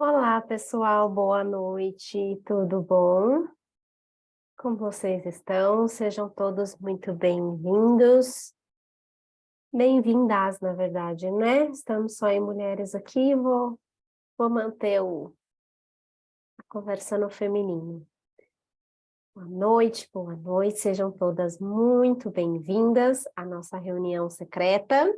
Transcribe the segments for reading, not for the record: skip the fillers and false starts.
Olá, pessoal, boa noite, tudo bom? Como vocês estão? Sejam todos muito bem-vindos. Bem-vindas, na verdade, né? Estamos só em mulheres aqui, vou manter a conversa no feminino. Boa noite, sejam todas muito bem-vindas à nossa reunião secreta.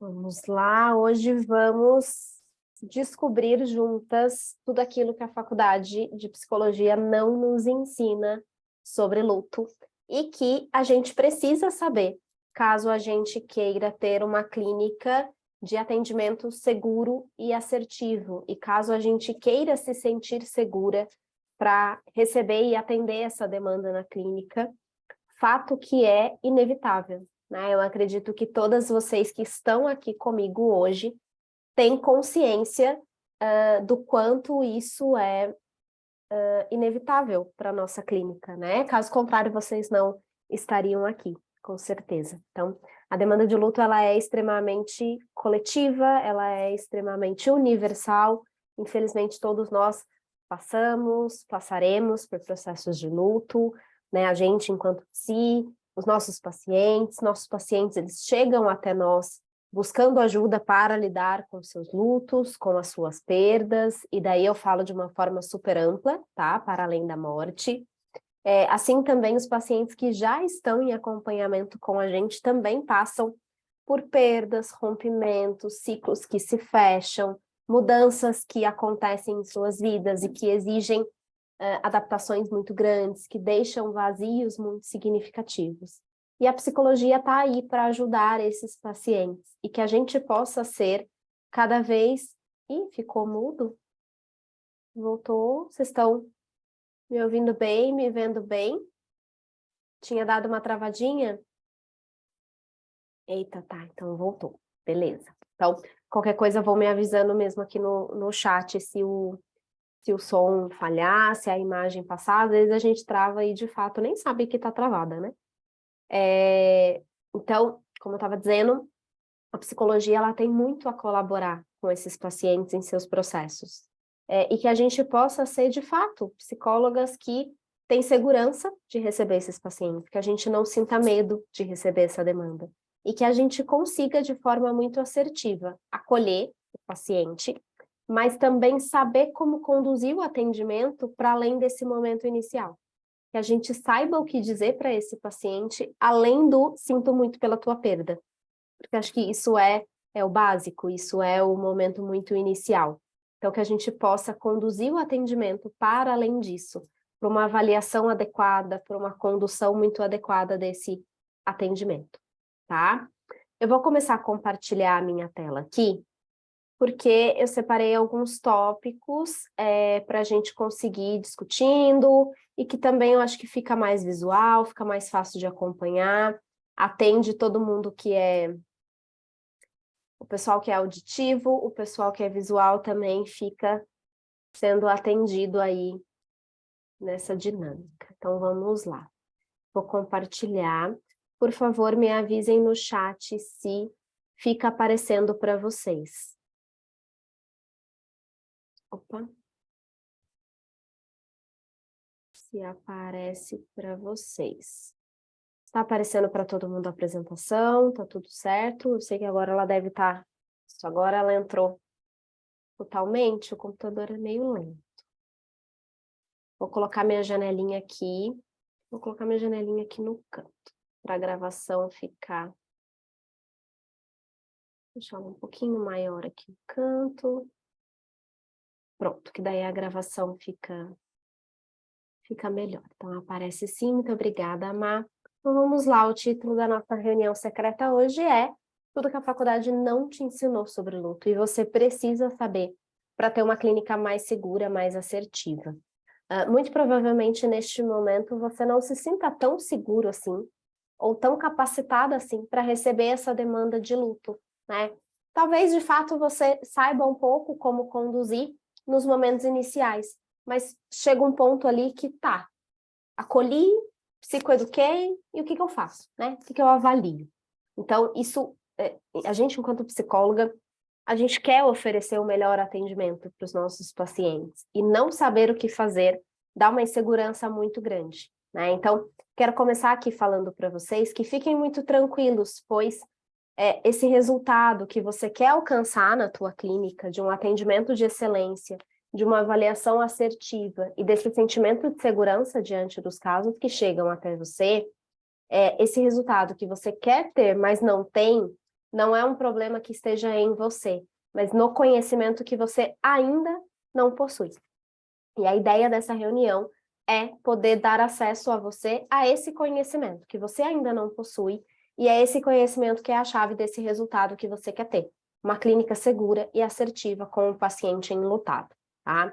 Vamos lá, hoje vamos descobrir juntas tudo aquilo que a faculdade de psicologia não nos ensina sobre luto e que a gente precisa saber caso a gente queira ter uma clínica de atendimento seguro e assertivo e caso a gente queira se sentir segura para receber e atender essa demanda na clínica, fato que é inevitável, né? Eu acredito que todas vocês que estão aqui comigo hoje têm consciência do quanto isso é inevitável para a nossa clínica, né? Caso contrário, vocês não estariam aqui, com certeza. Então, a demanda de luto, ela é extremamente coletiva, ela é extremamente universal. Infelizmente, todos nós passaremos por processos de luto, né? A gente, enquanto si, os nossos pacientes, eles chegam até nós buscando ajuda para lidar com seus lutos, com as suas perdas, e daí eu falo de uma forma super ampla, tá? Para além da morte. Assim também os pacientes que já estão em acompanhamento com a gente também passam por perdas, rompimentos, ciclos que se fecham, mudanças que acontecem em suas vidas e que exigem adaptações muito grandes, que deixam vazios muito significativos. E a psicologia está aí para ajudar esses pacientes e que a gente possa ser cada vez... Ih, ficou mudo? Voltou? Vocês estão me ouvindo bem, me vendo bem? Tinha dado uma travadinha? Eita, tá, então voltou. Beleza. Então, qualquer coisa vou me avisando mesmo aqui no chat se o som falhar, se a imagem passar, às vezes a gente trava e de fato nem sabe que está travada, né? Então, como eu estava dizendo, a psicologia ela tem muito a colaborar com esses pacientes em seus processos. E que a gente possa ser, de fato, psicólogas que têm segurança de receber esses pacientes, que a gente não sinta medo de receber essa demanda. E que a gente consiga, de forma muito assertiva, acolher o paciente, mas também saber como conduzir o atendimento para além desse momento inicial. Que a gente saiba o que dizer para esse paciente, além do sinto muito pela tua perda. Porque acho que isso é o básico, isso é o momento muito inicial. Então, que a gente possa conduzir o atendimento para além disso, para uma avaliação adequada, para uma condução muito adequada desse atendimento, tá? Eu vou começar a compartilhar a minha tela aqui, porque eu separei alguns tópicos para a gente conseguir ir discutindo, e que também eu acho que fica mais visual, fica mais fácil de acompanhar, atende todo mundo que é... O pessoal que é auditivo, o pessoal que é visual também fica sendo atendido aí nessa dinâmica. Então, vamos lá. Vou compartilhar. Por favor, me avisem no chat se fica aparecendo para vocês. Opa. Se aparece para vocês. Está aparecendo para todo mundo a apresentação? Tá tudo certo? Eu sei que agora ela deve estar... Isso, agora ela entrou totalmente, o computador é meio lento. Vou colocar minha janelinha aqui. Vou colocar minha janelinha aqui no canto, para a gravação ficar... Deixar ela um pouquinho maior aqui no canto. Pronto, que daí a gravação fica melhor. Então, aparece sim, muito obrigada, Amá. Então, vamos lá, o título da nossa reunião secreta hoje é Tudo que a faculdade não te ensinou sobre luto, e você precisa saber para ter uma clínica mais segura, mais assertiva. Muito provavelmente, neste momento, você não se sinta tão seguro assim, ou tão capacitado assim, para receber essa demanda de luto, né? Talvez, de fato, você saiba um pouco como conduzir nos momentos iniciais, mas chega um ponto ali que tá, acolhi, psicoeduquei, e o que eu faço, né? O que eu avalio? Então, isso, a gente, enquanto psicóloga, a gente quer oferecer o melhor atendimento para os nossos pacientes, e não saber o que fazer dá uma insegurança muito grande, né? Então, quero começar aqui falando para vocês que fiquem muito tranquilos, pois esse resultado que você quer alcançar na tua clínica, de um atendimento de excelência, de uma avaliação assertiva e desse sentimento de segurança diante dos casos que chegam até você, esse resultado que você quer ter, mas não tem, não é um problema que esteja em você, mas no conhecimento que você ainda não possui. E a ideia dessa reunião é poder dar acesso a você a esse conhecimento que você ainda não possui, e é esse conhecimento que é a chave desse resultado que você quer ter. Uma clínica segura e assertiva com o paciente enlutado, tá?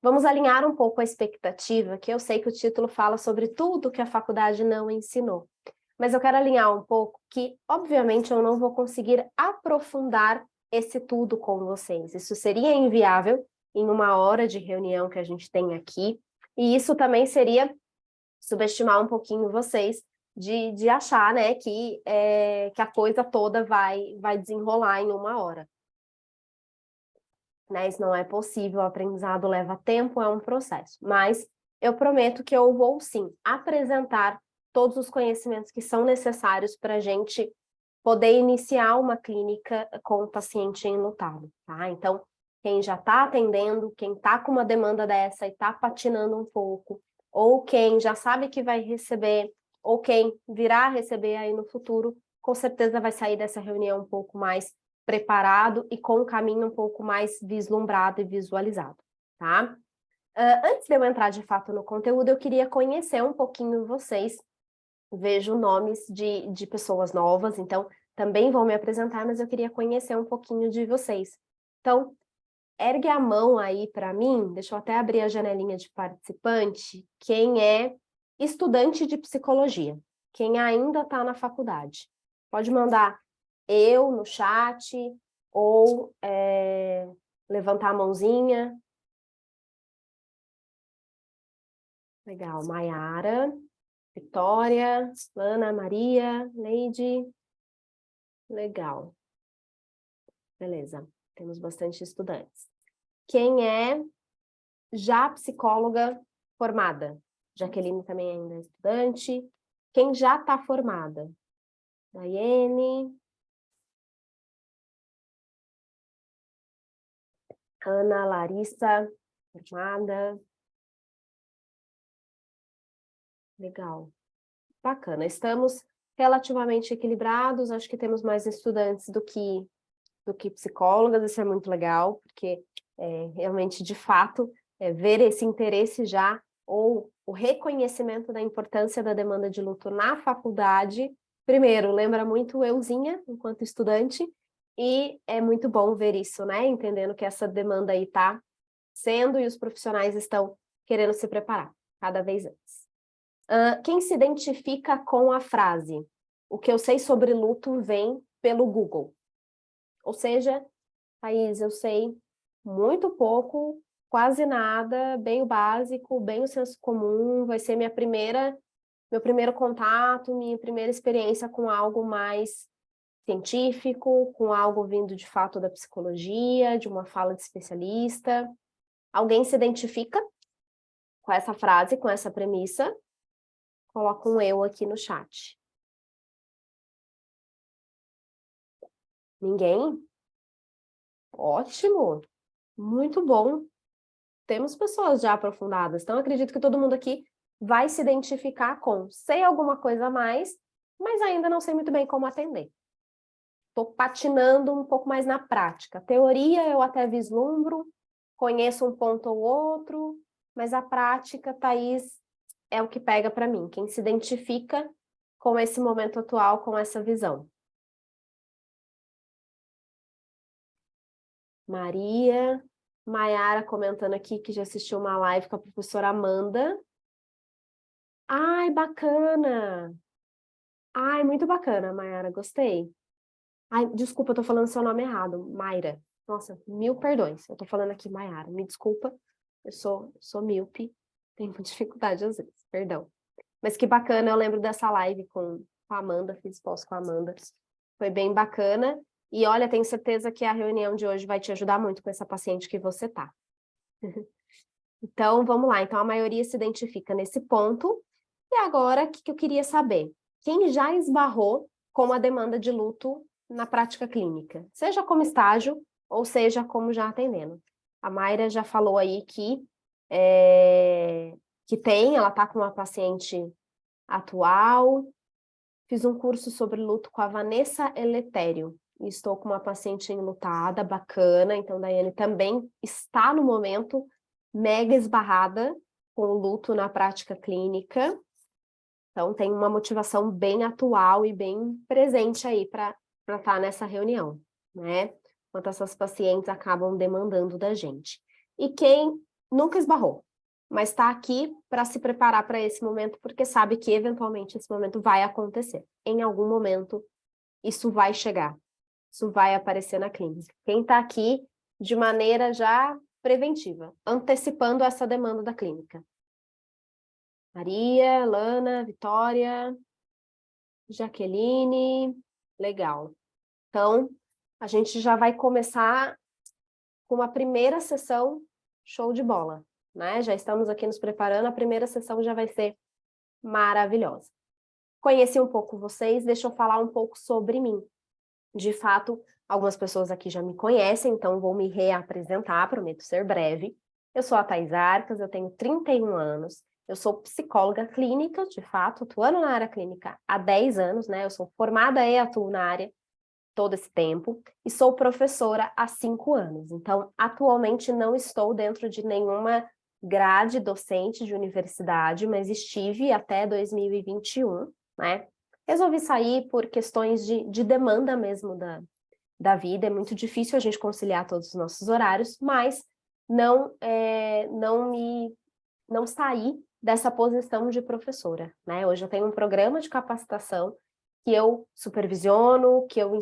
Vamos alinhar um pouco a expectativa, que eu sei que o título fala sobre tudo que a faculdade não ensinou. Mas eu quero alinhar um pouco que, obviamente, eu não vou conseguir aprofundar esse tudo com vocês. Isso seria inviável em uma hora de reunião que a gente tem aqui, e isso também seria subestimar um pouquinho vocês de achar, né, que a coisa toda vai desenrolar em uma hora. Né? Isso não é possível, o aprendizado leva tempo, é um processo. Mas eu prometo que eu vou, sim, apresentar todos os conhecimentos que são necessários para a gente poder iniciar uma clínica com o paciente enlutado, tá? Então, quem já está atendendo, quem está com uma demanda dessa e está patinando um pouco, ou quem já sabe que vai receber, ou quem virá receber aí no futuro, com certeza vai sair dessa reunião um pouco mais preparado e com um caminho um pouco mais vislumbrado e visualizado, tá? Antes de eu entrar de fato no conteúdo, eu queria conhecer um pouquinho vocês. Vejo nomes de pessoas novas, então também vou me apresentar, mas eu queria conhecer um pouquinho de vocês. Então, ergue a mão aí para mim, deixa eu até abrir a janelinha de participante, quem é estudante de psicologia, quem ainda está na faculdade. Pode mandar eu no chat, ou levantar a mãozinha. Legal, Maiara, Vitória, Ana, Maria, Neide. Legal. Beleza, temos bastante estudantes. Quem é já psicóloga formada? Jaqueline também ainda é estudante. Quem já está formada? Daiane. Ana, Larissa, formada. Legal. Bacana. Estamos relativamente equilibrados, acho que temos mais estudantes do que psicólogas, isso é muito legal, porque realmente, de fato, ver esse interesse já, ou o reconhecimento da importância da demanda de luto na faculdade, primeiro, lembra muito euzinha, enquanto estudante, e é muito bom ver isso, né? Entendendo que essa demanda aí está sendo e os profissionais estão querendo se preparar cada vez antes. Quem se identifica com a frase "o que eu sei sobre luto vem pelo Google"? Ou seja, Thaís, eu sei muito pouco, quase nada, bem o básico, bem o senso comum, vai ser meu primeiro contato, minha primeira experiência com algo mais científico, com algo vindo de fato da psicologia, de uma fala de especialista. Alguém se identifica com essa frase, com essa premissa? Coloca um eu aqui no chat. Ninguém? Ótimo! Muito bom! Temos pessoas já aprofundadas, então acredito que todo mundo aqui vai se identificar com sei alguma coisa a mais, mas ainda não sei muito bem como atender. Estou patinando um pouco mais na prática. Teoria eu até vislumbro, conheço um ponto ou outro, mas a prática, Thaís, é o que pega para mim. Quem se identifica com esse momento atual, com essa visão. Maria, Maiara comentando aqui que já assistiu uma live com a professora Amanda. Ai, bacana! Ai, muito bacana, Maiara, gostei. Ai, desculpa, eu tô falando seu nome errado, Mayra. Nossa, mil perdões, eu tô falando aqui Maiara, me desculpa, eu sou míope, tenho dificuldade às vezes, perdão. Mas que bacana, eu lembro dessa live com a Amanda, fiz pós com a Amanda, foi bem bacana. E olha, tenho certeza que a reunião de hoje vai te ajudar muito com essa paciente que você tá. Então, vamos lá. Então, a maioria se identifica nesse ponto. E agora, o que eu queria saber? Quem já esbarrou com a demanda de luto na prática clínica? Seja como estágio, ou seja como já atendendo. A Mayra já falou aí que ela está com uma paciente atual. Fiz um curso sobre luto com a Vanessa Eletério. E estou com uma paciente enlutada, bacana. Então, Daiane também está no momento mega esbarrada com o luto na prática clínica. Então, tem uma motivação bem atual e bem presente aí para estar nessa reunião, né? Enquanto essas pacientes acabam demandando da gente. E quem nunca esbarrou, mas está aqui para se preparar para esse momento, porque sabe que eventualmente esse momento vai acontecer. Em algum momento, isso vai chegar, isso vai aparecer na clínica. Quem está aqui de maneira já preventiva, antecipando essa demanda da clínica. Maria, Lana, Vitória, Jaqueline, legal. Então, a gente já vai começar com uma primeira sessão show de bola, né? Já estamos aqui nos preparando, a primeira sessão já vai ser maravilhosa. Conheci um pouco vocês, deixa eu falar um pouco sobre mim. De fato, algumas pessoas aqui já me conhecem, então vou me reapresentar, prometo ser breve. Eu sou a Thais Arcas, eu tenho 31 anos, eu sou psicóloga clínica, de fato, atuando na área clínica há 10 anos, né? Eu sou formada e atuo na área todo esse tempo, e sou professora há 5 anos. Então, atualmente não estou dentro de nenhuma grade docente de universidade, mas estive até 2021, né? Resolvi sair por questões de demanda mesmo da vida, é muito difícil a gente conciliar todos os nossos horários, mas não saí dessa posição de professora, né? Hoje eu tenho um programa de capacitação que eu supervisiono, que eu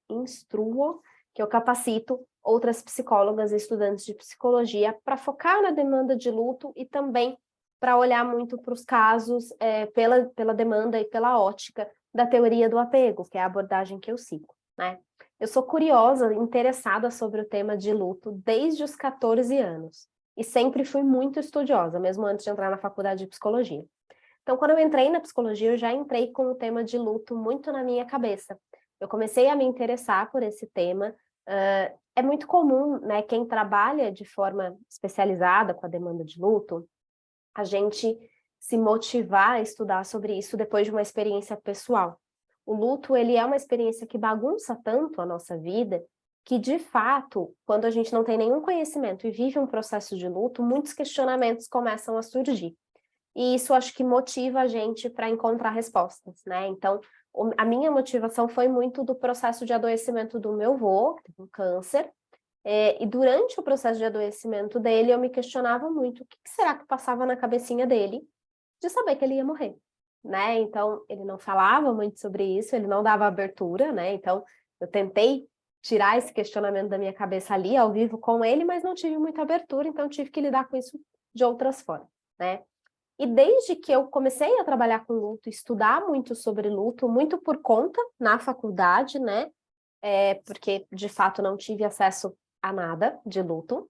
instruo, que eu capacito outras psicólogas e estudantes de psicologia para focar na demanda de luto e também para olhar muito para os casos pela demanda e pela ótica da teoria do apego, que é a abordagem que eu sigo, né? Eu sou curiosa, interessada sobre o tema de luto desde os 14 anos e sempre fui muito estudiosa, mesmo antes de entrar na faculdade de psicologia. Então, quando eu entrei na psicologia, eu já entrei com o tema de luto muito na minha cabeça. Eu comecei a me interessar por esse tema. É muito comum, né, quem trabalha de forma especializada com a demanda de luto, a gente se motivar a estudar sobre isso depois de uma experiência pessoal. O luto, ele é uma experiência que bagunça tanto a nossa vida, que de fato, quando a gente não tem nenhum conhecimento e vive um processo de luto, muitos questionamentos começam a surgir. E isso acho que motiva a gente para encontrar respostas, né? Então, a minha motivação foi muito do processo de adoecimento do meu avô, que teve um câncer, e durante o processo de adoecimento dele, eu me questionava muito o que será que passava na cabecinha dele de saber que ele ia morrer, né? Então, ele não falava muito sobre isso, ele não dava abertura, né? Então, eu tentei tirar esse questionamento da minha cabeça ali, ao vivo com ele, mas não tive muita abertura, então tive que lidar com isso de outras formas, né? E desde que eu comecei a trabalhar com luto, estudar muito sobre luto, muito por conta na faculdade, né? Porque de fato não tive acesso a nada de luto.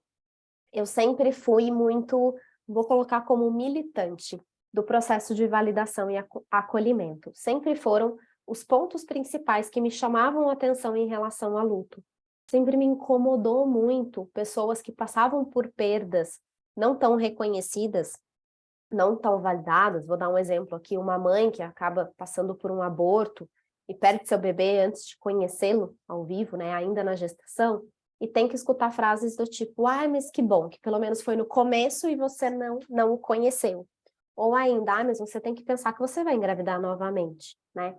Eu sempre fui muito, vou colocar como militante do processo de validação e acolhimento. Sempre foram os pontos principais que me chamavam a atenção em relação a luto. Sempre me incomodou muito pessoas que passavam por perdas não tão reconhecidas, não tão validadas. Vou dar um exemplo aqui, uma mãe que acaba passando por um aborto e perde seu bebê antes de conhecê-lo ao vivo, né, ainda na gestação, e tem que escutar frases do tipo, ai, mas que bom, que pelo menos foi no começo e você não o conheceu. Ou ainda, mas você tem que pensar que você vai engravidar novamente, né?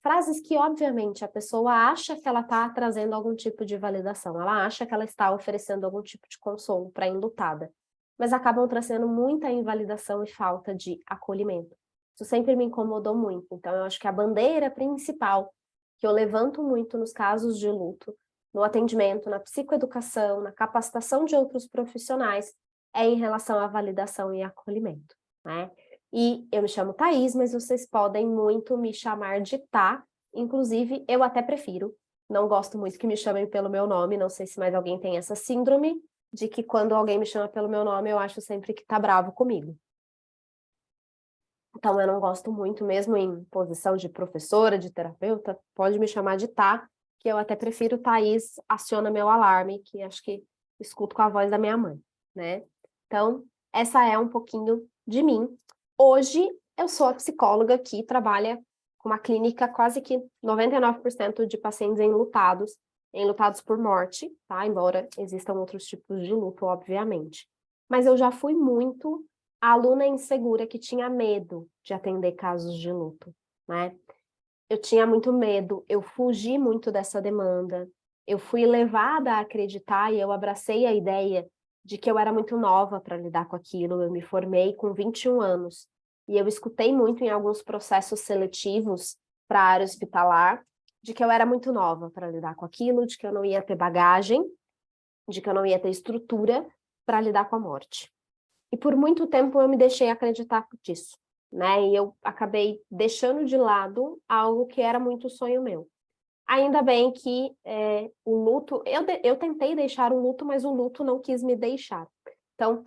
Frases que, obviamente, a pessoa acha que ela está trazendo algum tipo de validação, ela acha que ela está oferecendo algum tipo de consolo para a enlutada, mas acabam trazendo muita invalidação e falta de acolhimento. Isso sempre me incomodou muito, então eu acho que a bandeira principal que eu levanto muito nos casos de luto, no atendimento, na psicoeducação, na capacitação de outros profissionais, é em relação à validação e acolhimento, né? E eu me chamo Thaís, mas vocês podem muito me chamar de Tá, inclusive eu até prefiro, não gosto muito que me chamem pelo meu nome, não sei se mais alguém tem essa síndrome, de que quando alguém me chama pelo meu nome, eu acho sempre que tá bravo comigo. Então, eu não gosto muito, mesmo em posição de professora, de terapeuta, pode me chamar de tá, que eu até prefiro Thaís aciona meu alarme, que acho que escuto com a voz da minha mãe, né? Então, essa é um pouquinho de mim. Hoje, eu sou a psicóloga que trabalha com uma clínica quase que 99% de pacientes enlutados por morte, tá? Embora existam outros tipos de luto, obviamente. Mas eu já fui muito a aluna insegura que tinha medo de atender casos de luto, né? Eu tinha muito medo, eu fugi muito dessa demanda, eu fui levada a acreditar e eu abracei a ideia de que eu era muito nova para lidar com aquilo. Eu me formei com 21 anos e eu escutei muito em alguns processos seletivos para a área hospitalar de que eu era muito nova para lidar com aquilo, de que eu não ia ter bagagem, de que eu não ia ter estrutura para lidar com a morte. E por muito tempo eu me deixei acreditar disso, né? E eu acabei deixando de lado algo que era muito sonho meu. Ainda bem que o luto, eu tentei deixar o luto, mas o luto não quis me deixar. Então,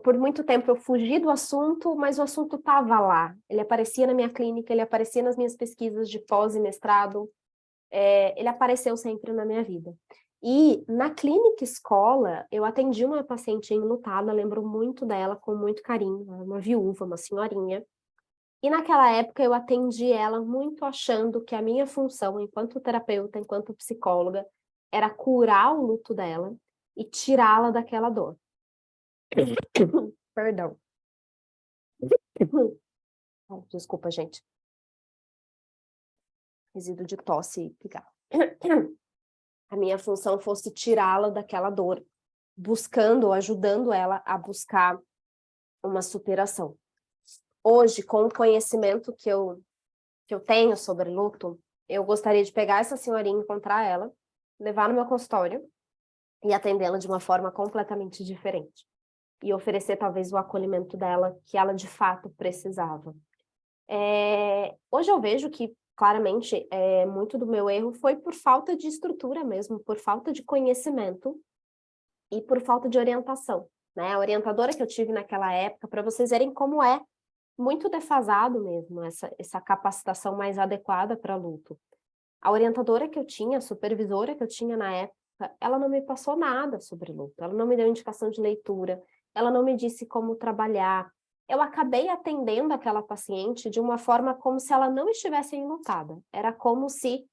por muito tempo eu fugi do assunto, mas o assunto estava lá. Ele aparecia na minha clínica, ele aparecia nas minhas pesquisas de pós e mestrado, ele apareceu sempre na minha vida. E na clínica escola, eu atendi uma paciente enlutada, lembro muito dela, com muito carinho, uma viúva, uma senhorinha. E naquela época eu atendi ela muito achando que a minha função, enquanto terapeuta, enquanto psicóloga, era curar o luto dela e tirá-la daquela dor. Perdão. Desculpa, gente. Resíduo de tosse e pigarro. A minha função fosse tirá-la daquela dor, buscando, ajudando ela a buscar uma superação. Hoje, com o conhecimento que eu tenho sobre luto, eu gostaria de pegar essa senhorinha, encontrar ela, levar no meu consultório e atendê-la de uma forma completamente diferente. E oferecer talvez o acolhimento dela que ela de fato precisava. Hoje eu vejo que, claramente, muito do meu erro foi por falta de estrutura mesmo, por falta de conhecimento e por falta de orientação, né? A orientadora que eu tive naquela época, para vocês verem como é muito defasado mesmo essa capacitação mais adequada para luto. A orientadora que eu tinha, a supervisora que eu tinha na época, ela não me passou nada sobre luto, ela não me deu indicação de leitura, ela não me disse como trabalhar. Eu acabei atendendo aquela paciente de uma forma como se ela não estivesse enlutada. Era como se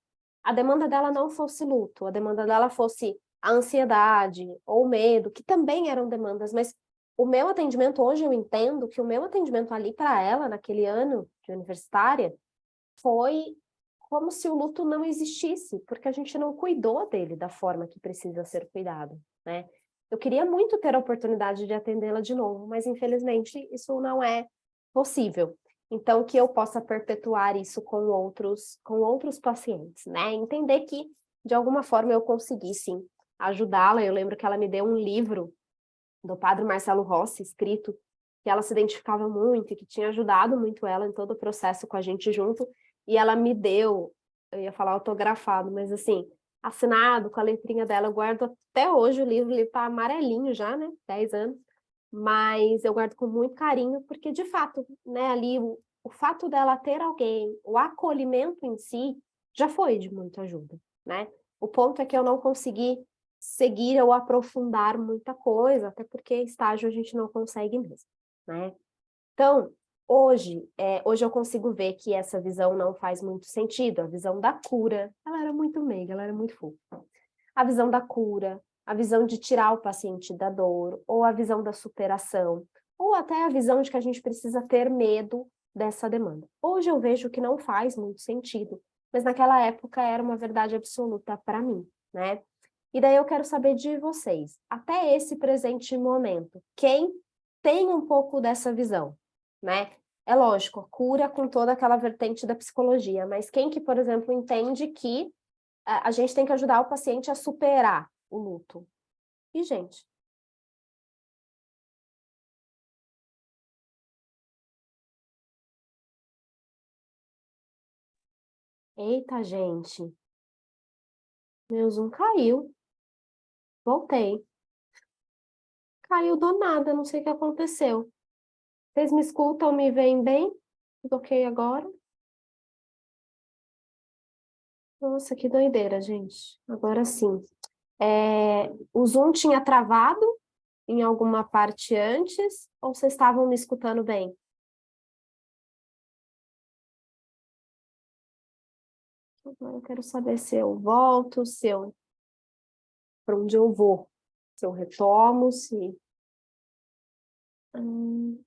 a demanda dela não fosse luto, a demanda dela fosse a ansiedade ou o medo, que também eram demandas, mas o meu atendimento, hoje eu entendo que o meu atendimento ali para ela, naquele ano de universitária, foi como se o luto não existisse, porque a gente não cuidou dele da forma que precisa ser cuidado, né? Eu queria muito ter a oportunidade de atendê-la de novo, mas infelizmente isso não é possível. Então, que eu possa perpetuar isso com outros pacientes, né? Entender que, de alguma forma, eu consegui, sim, ajudá-la. Eu lembro que ela me deu um livro do padre Marcelo Rossi, escrito, que ela se identificava muito e que tinha ajudado muito ela em todo o processo com a gente junto, e ela me deu, eu ia falar autografado, mas assim, assinado com a letrinha dela, eu guardo até hoje o livro tá amarelinho já, né, 10 anos, mas eu guardo com muito carinho, porque de fato, né, ali o fato dela ter alguém, o acolhimento em si, já foi de muita ajuda, né? O ponto é que eu não consegui seguir ou aprofundar muita coisa, até porque estágio a gente não consegue mesmo, né? Então, hoje eu consigo ver que essa visão não faz muito sentido, a visão da cura, ela era muito meiga, ela era muito fofa. A visão da cura, a visão de tirar o paciente da dor, ou a visão da superação, ou até a visão de que a gente precisa ter medo dessa demanda. Hoje eu vejo que não faz muito sentido, mas naquela época era uma verdade absoluta para mim, né? E daí eu quero saber de vocês, até esse presente momento, quem tem um pouco dessa visão, né? É lógico, a cura com toda aquela vertente da psicologia, mas quem que, por exemplo, entende que a gente tem que ajudar o paciente a superar o luto? E, gente, eita, gente. Meu Zoom caiu. Voltei. Caiu do nada, não sei o que aconteceu. Vocês me escutam, me veem bem? Tudo ok agora? Nossa, que doideira, gente. Agora sim. O Zoom tinha travado em alguma parte antes, ou vocês estavam me escutando bem? Agora eu quero saber se eu volto, para onde eu vou, se eu retomo, se... Hum,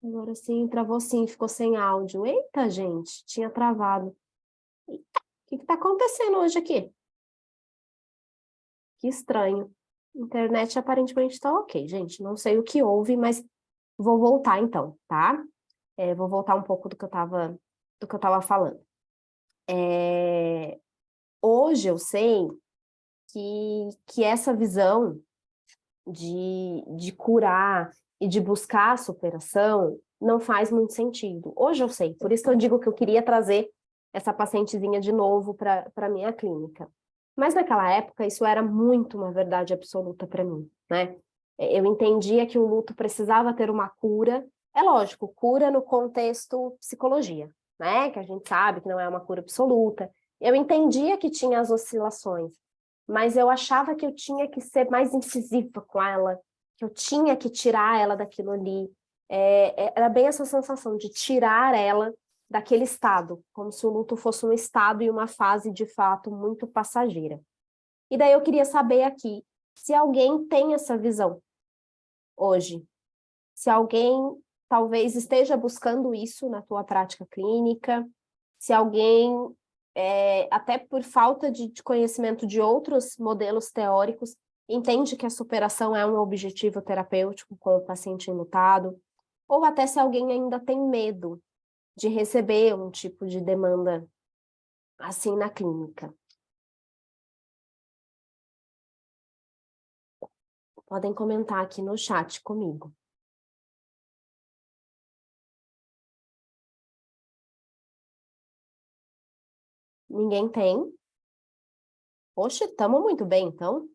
agora sim, travou sim, ficou sem áudio. Eita, gente, tinha travado. O que está acontecendo hoje aqui? Que estranho. Internet aparentemente está ok, gente. Não sei o que houve, mas vou voltar então, tá? Vou voltar um pouco do que eu tava falando. Hoje eu sei que essa visão de curar e de buscar a superação não faz muito sentido. Hoje eu sei, por isso que eu digo que eu queria trazer essa pacientezinha de novo para a minha clínica. Mas naquela época isso era muito uma verdade absoluta para mim, né? Eu entendia que o luto precisava ter uma cura. É lógico, cura no contexto psicologia, né? Que a gente sabe que não é uma cura absoluta. Eu entendia que tinha as oscilações, mas eu achava que eu tinha que ser mais incisiva com ela, que eu tinha que tirar ela daquilo ali. Era bem essa sensação de tirar ela daquele estado, como se o luto fosse um estado e uma fase de fato muito passageira. E daí eu queria saber aqui se alguém tem essa visão hoje, se alguém talvez esteja buscando isso na tua prática clínica, se alguém, até por falta de conhecimento de outros modelos teóricos, entende que a superação é um objetivo terapêutico com o paciente enlutado, ou até se alguém ainda tem medo de receber um tipo de demanda assim na clínica. Podem comentar aqui no chat comigo. Ninguém tem? Poxa, estamos muito bem, então.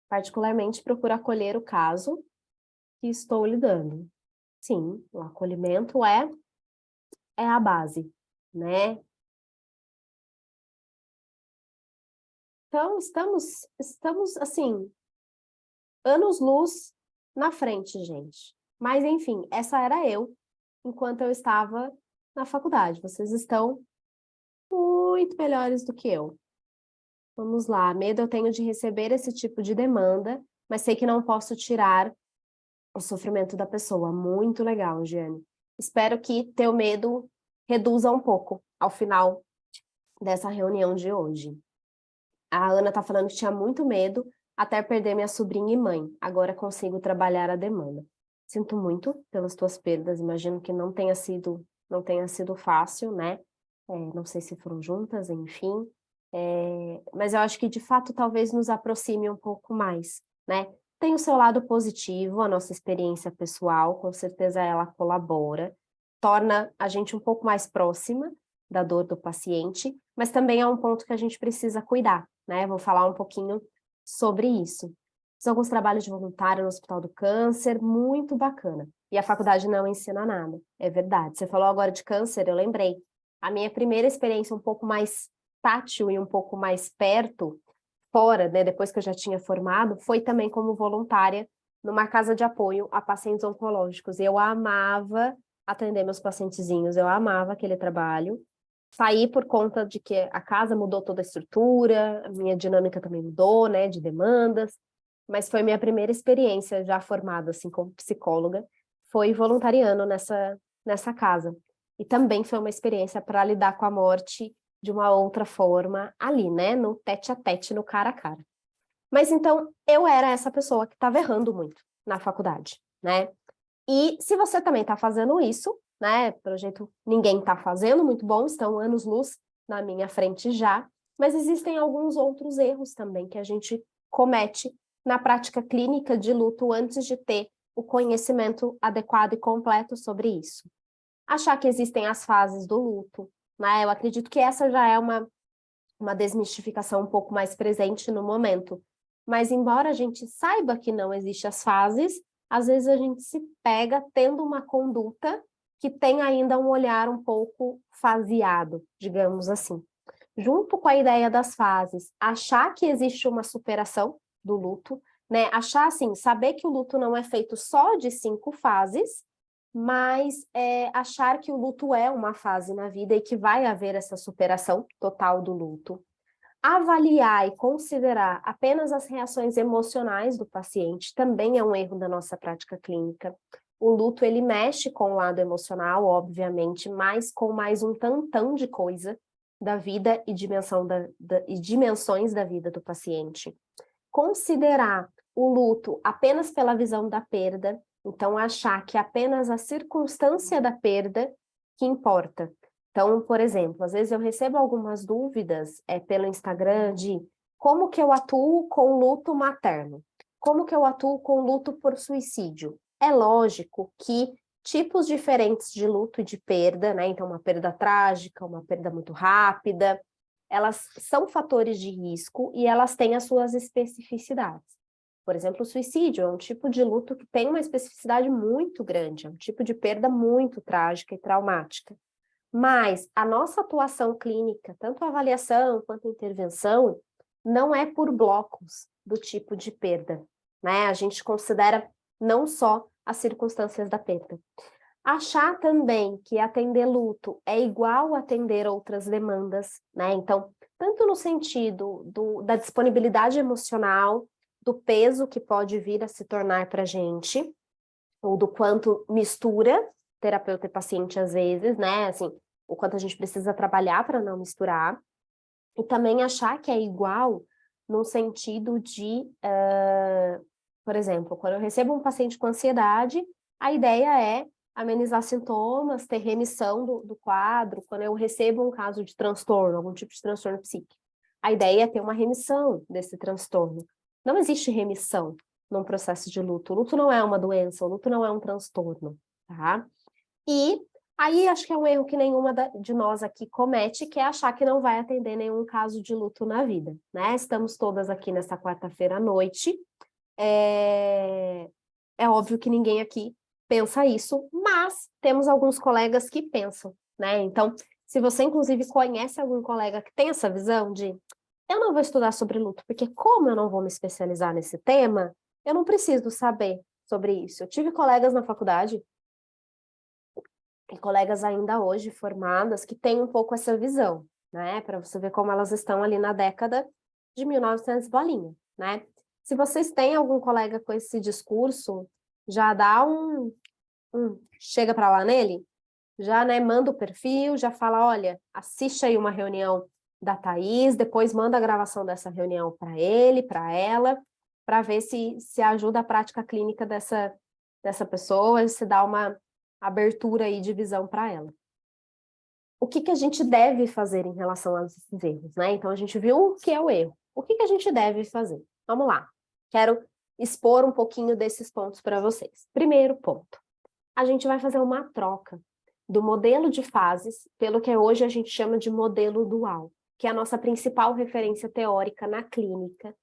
Particularmente, procuro acolher o caso que estou lidando. Sim, o acolhimento é a base, né? Então, estamos assim, anos-luz na frente, gente. Mas, enfim, essa era eu, enquanto eu estava na faculdade. Vocês estão muito melhores do que eu. Vamos lá, medo eu tenho de receber esse tipo de demanda, mas sei que não posso tirar o sofrimento da pessoa. Muito legal, Giane. Espero que teu medo reduza um pouco ao final dessa reunião de hoje. A Ana está falando que tinha muito medo até perder minha sobrinha e mãe. Agora consigo trabalhar a demanda. Sinto muito pelas tuas perdas. Imagino que não tenha sido fácil, né? Não sei se foram juntas, enfim. Mas eu acho que de fato talvez nos aproxime um pouco mais, né? Tem o seu lado positivo, a nossa experiência pessoal, com certeza ela colabora, torna a gente um pouco mais próxima da dor do paciente, mas também é um ponto que a gente precisa cuidar, né? Vou falar um pouquinho sobre isso. Fiz alguns trabalhos de voluntário no Hospital do Câncer, muito bacana. E a faculdade não ensina nada, é verdade. Você falou agora de câncer, eu lembrei. A minha primeira experiência um pouco mais tátil e um pouco mais perto, fora, né, depois que eu já tinha formado, foi também como voluntária numa casa de apoio a pacientes oncológicos. Eu amava atender meus pacientezinhos, eu amava aquele trabalho. Saí por conta de que a casa mudou toda a estrutura, a minha dinâmica também mudou, né, de demandas, mas foi minha primeira experiência já formada, assim, como psicóloga, foi voluntariando nessa casa. E também foi uma experiência para lidar com a morte de uma outra forma ali, né, no tete a tete, no cara a cara. Mas então, eu era essa pessoa que estava errando muito na faculdade, né? E se você também está fazendo isso, né? Pelo jeito, ninguém está fazendo, muito bom, estão anos-luz na minha frente já, mas existem alguns outros erros também que a gente comete na prática clínica de luto antes de ter o conhecimento adequado e completo sobre isso. Achar que existem as fases do luto, né? Eu acredito que essa já é uma desmistificação um pouco mais presente no momento. Mas embora a gente saiba que não existem as fases, às vezes a gente se pega tendo uma conduta que tem ainda um olhar um pouco faseado, digamos assim. Junto com a ideia das fases, achar que existe uma superação do luto, né? Achar assim, saber que o luto não é feito só de 5 fases, mas achar que o luto é uma fase na vida e que vai haver essa superação total do luto. Avaliar e considerar apenas as reações emocionais do paciente também é um erro da nossa prática clínica. O luto, ele mexe com o lado emocional, obviamente, mas com mais um tantão de coisa da vida e dimensões da vida do paciente. Considerar o luto apenas pela visão da perda, então achar que apenas a circunstância da perda que importa. Então, por exemplo, às vezes eu recebo algumas dúvidas pelo Instagram de como que eu atuo com luto materno, como que eu atuo com luto por suicídio. É lógico que tipos diferentes de luto e de perda, né? Então, uma perda trágica, uma perda muito rápida, elas são fatores de risco e elas têm as suas especificidades. Por exemplo, o suicídio é um tipo de luto que tem uma especificidade muito grande, é um tipo de perda muito trágica e traumática. Mas a nossa atuação clínica, tanto a avaliação quanto a intervenção, não é por blocos do tipo de perda, né? A gente considera não só as circunstâncias da perda. Achar também que atender luto é igual a atender outras demandas, né? Então, tanto no sentido da disponibilidade emocional, do peso que pode vir a se tornar para a gente, ou do quanto mistura terapeuta e paciente às vezes, né? Assim, o quanto a gente precisa trabalhar para não misturar, e também achar que é igual no sentido de, por exemplo, quando eu recebo um paciente com ansiedade, a ideia é amenizar sintomas, ter remissão do quadro. Quando eu recebo um caso de transtorno, algum tipo de transtorno psíquico, a ideia é ter uma remissão desse transtorno. Não existe remissão num processo de luto. O luto não é uma doença, o luto não é um transtorno, tá? E aí acho que é um erro que nenhuma de nós aqui comete, que é achar que não vai atender nenhum caso de luto na vida, né? Estamos todas aqui nessa quarta-feira à noite. É óbvio que ninguém aqui pensa isso, mas temos alguns colegas que pensam, né? Então, se você inclusive conhece algum colega que tem essa visão de eu não vou estudar sobre luto, porque como eu não vou me especializar nesse tema, eu não preciso saber sobre isso. Eu tive colegas na faculdade e colegas ainda hoje formadas que têm um pouco essa visão, né? Para você ver como elas estão ali na década de 1900 bolinha, né? Se vocês têm algum colega com esse discurso, já dá chega para lá nele, já, né, manda o perfil, já fala, olha, assiste aí uma reunião da Thaís, depois manda a gravação dessa reunião para ele, para ela, para ver se ajuda a prática clínica dessa pessoa, se dá uma abertura aí de visão para ela. O que a gente deve fazer em relação a esses erros, né? Então, a gente viu o que é o erro. O que a gente deve fazer? Vamos lá. Quero expor um pouquinho desses pontos para vocês. Primeiro ponto. A gente vai fazer uma troca do modelo de fases pelo que hoje a gente chama de modelo dual, que é a nossa principal referência teórica na clínica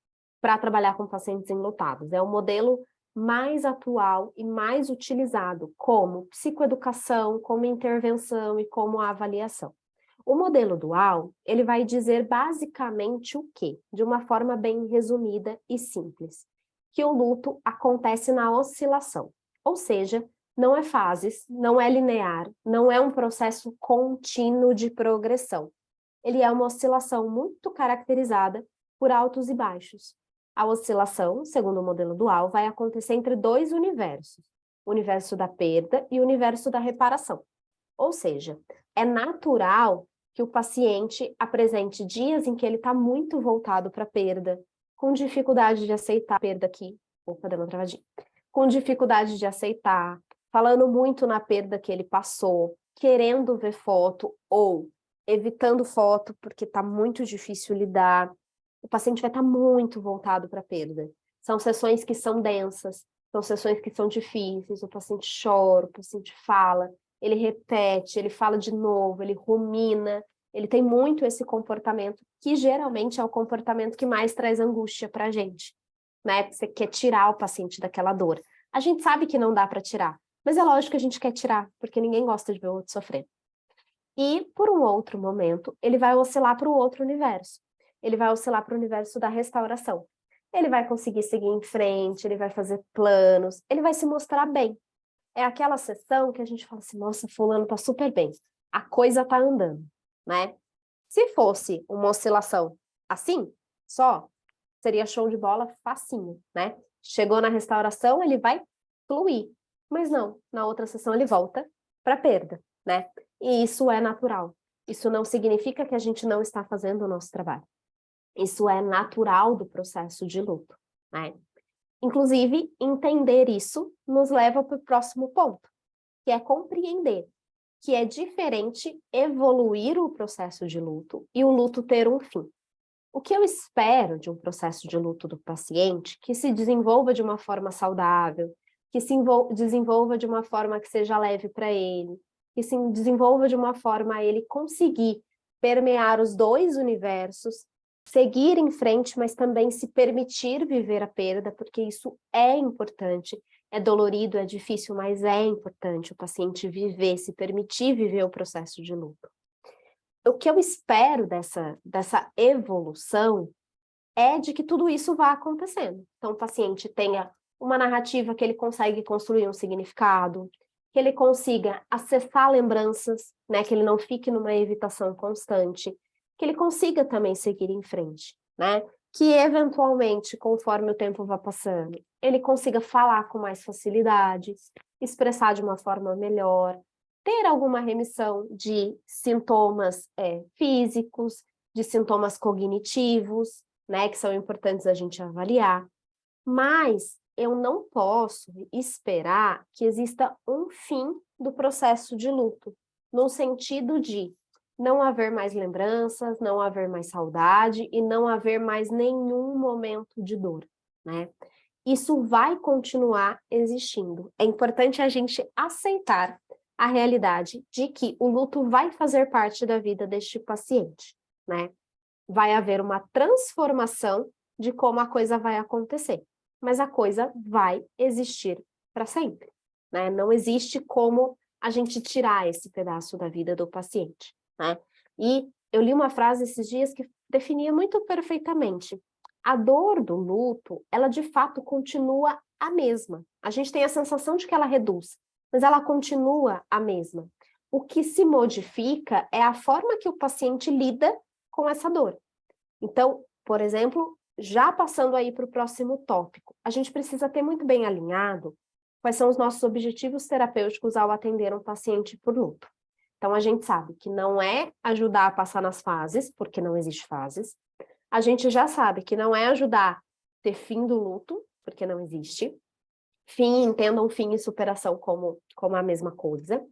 para trabalhar com pacientes enlutados. É o modelo mais atual e mais utilizado como psicoeducação, como intervenção e como avaliação. O modelo dual, ele vai dizer basicamente o quê? De uma forma bem resumida e simples, que o luto acontece na oscilação, ou seja, não é fases, não é linear, não é um processo contínuo de progressão. Ele é uma oscilação muito caracterizada por altos e baixos. A oscilação, segundo o modelo dual, vai acontecer entre dois universos, o universo da perda e o universo da reparação. Ou seja, é natural que o paciente apresente dias em que ele está muito voltado para a perda, com dificuldade de aceitar a perda aqui, opa, deu uma travadinha, com dificuldade de aceitar, falando muito na perda que ele passou, querendo ver foto ou evitando foto porque está muito difícil lidar. O paciente vai estar muito voltado para a perda. São sessões que são densas, são sessões que são difíceis, o paciente chora, o paciente fala, ele repete, ele fala de novo, ele rumina, ele tem muito esse comportamento, que geralmente é o comportamento que mais traz angústia para a gente, né? Você quer tirar o paciente daquela dor. A gente sabe que não dá para tirar, mas é lógico que a gente quer tirar, porque ninguém gosta de ver o outro sofrer. E, por um outro momento, ele vai oscilar para o outro universo. Ele vai oscilar para o universo da restauração. Ele vai conseguir seguir em frente, ele vai fazer planos, ele vai se mostrar bem. É aquela sessão que a gente fala assim, nossa, fulano tá super bem, a coisa tá andando, né? Se fosse uma oscilação assim, só, seria show de bola facinho, né? Chegou na restauração, ele vai fluir. Mas não, na outra sessão ele volta para perda, né? E isso é natural. Isso não significa que a gente não está fazendo o nosso trabalho. Isso é natural do processo de luto, né? Inclusive, entender isso nos leva para o próximo ponto, que é compreender que é diferente evoluir o processo de luto e o luto ter um fim. O que eu espero de um processo de luto do paciente que se desenvolva de uma forma saudável, que se desenvolva de uma forma que seja leve para ele, que se desenvolva de uma forma a ele conseguir permear os dois universos, seguir em frente, mas também se permitir viver a perda, porque isso é importante, é dolorido, é difícil, mas é importante o paciente viver, se permitir viver o processo de luto. O que eu espero dessa evolução é de que tudo isso vá acontecendo. Então, o paciente tenha uma narrativa que ele consegue construir um significado, que ele consiga acessar lembranças, né, que ele não fique numa evitação constante, que ele consiga também seguir em frente, né, que eventualmente, conforme o tempo vá passando, ele consiga falar com mais facilidade, expressar de uma forma melhor, ter alguma remissão de sintomas físicos, de sintomas cognitivos, né, que são importantes a gente avaliar, mas eu não posso esperar que exista um fim do processo de luto, no sentido de não haver mais lembranças, não haver mais saudade e não haver mais nenhum momento de dor, né? Isso vai continuar existindo. É importante a gente aceitar a realidade de que o luto vai fazer parte da vida deste paciente, né? Vai haver uma transformação de como a coisa vai acontecer, mas a coisa vai existir para sempre, né? Não existe como a gente tirar esse pedaço da vida do paciente, né? E eu li uma frase esses dias que definia muito perfeitamente. A dor do luto, ela de fato continua a mesma. A gente tem a sensação de que ela reduz, mas ela continua a mesma. O que se modifica é a forma que o paciente lida com essa dor. Então, por exemplo, já passando aí para o próximo tópico, a gente precisa ter muito bem alinhado quais são os nossos objetivos terapêuticos ao atender um paciente por luto. Então, a gente sabe que não é ajudar a passar nas fases, porque não existe fases. A gente já sabe que não é ajudar a ter fim do luto, porque não existe. Fim, entendam fim e superação como a mesma coisa.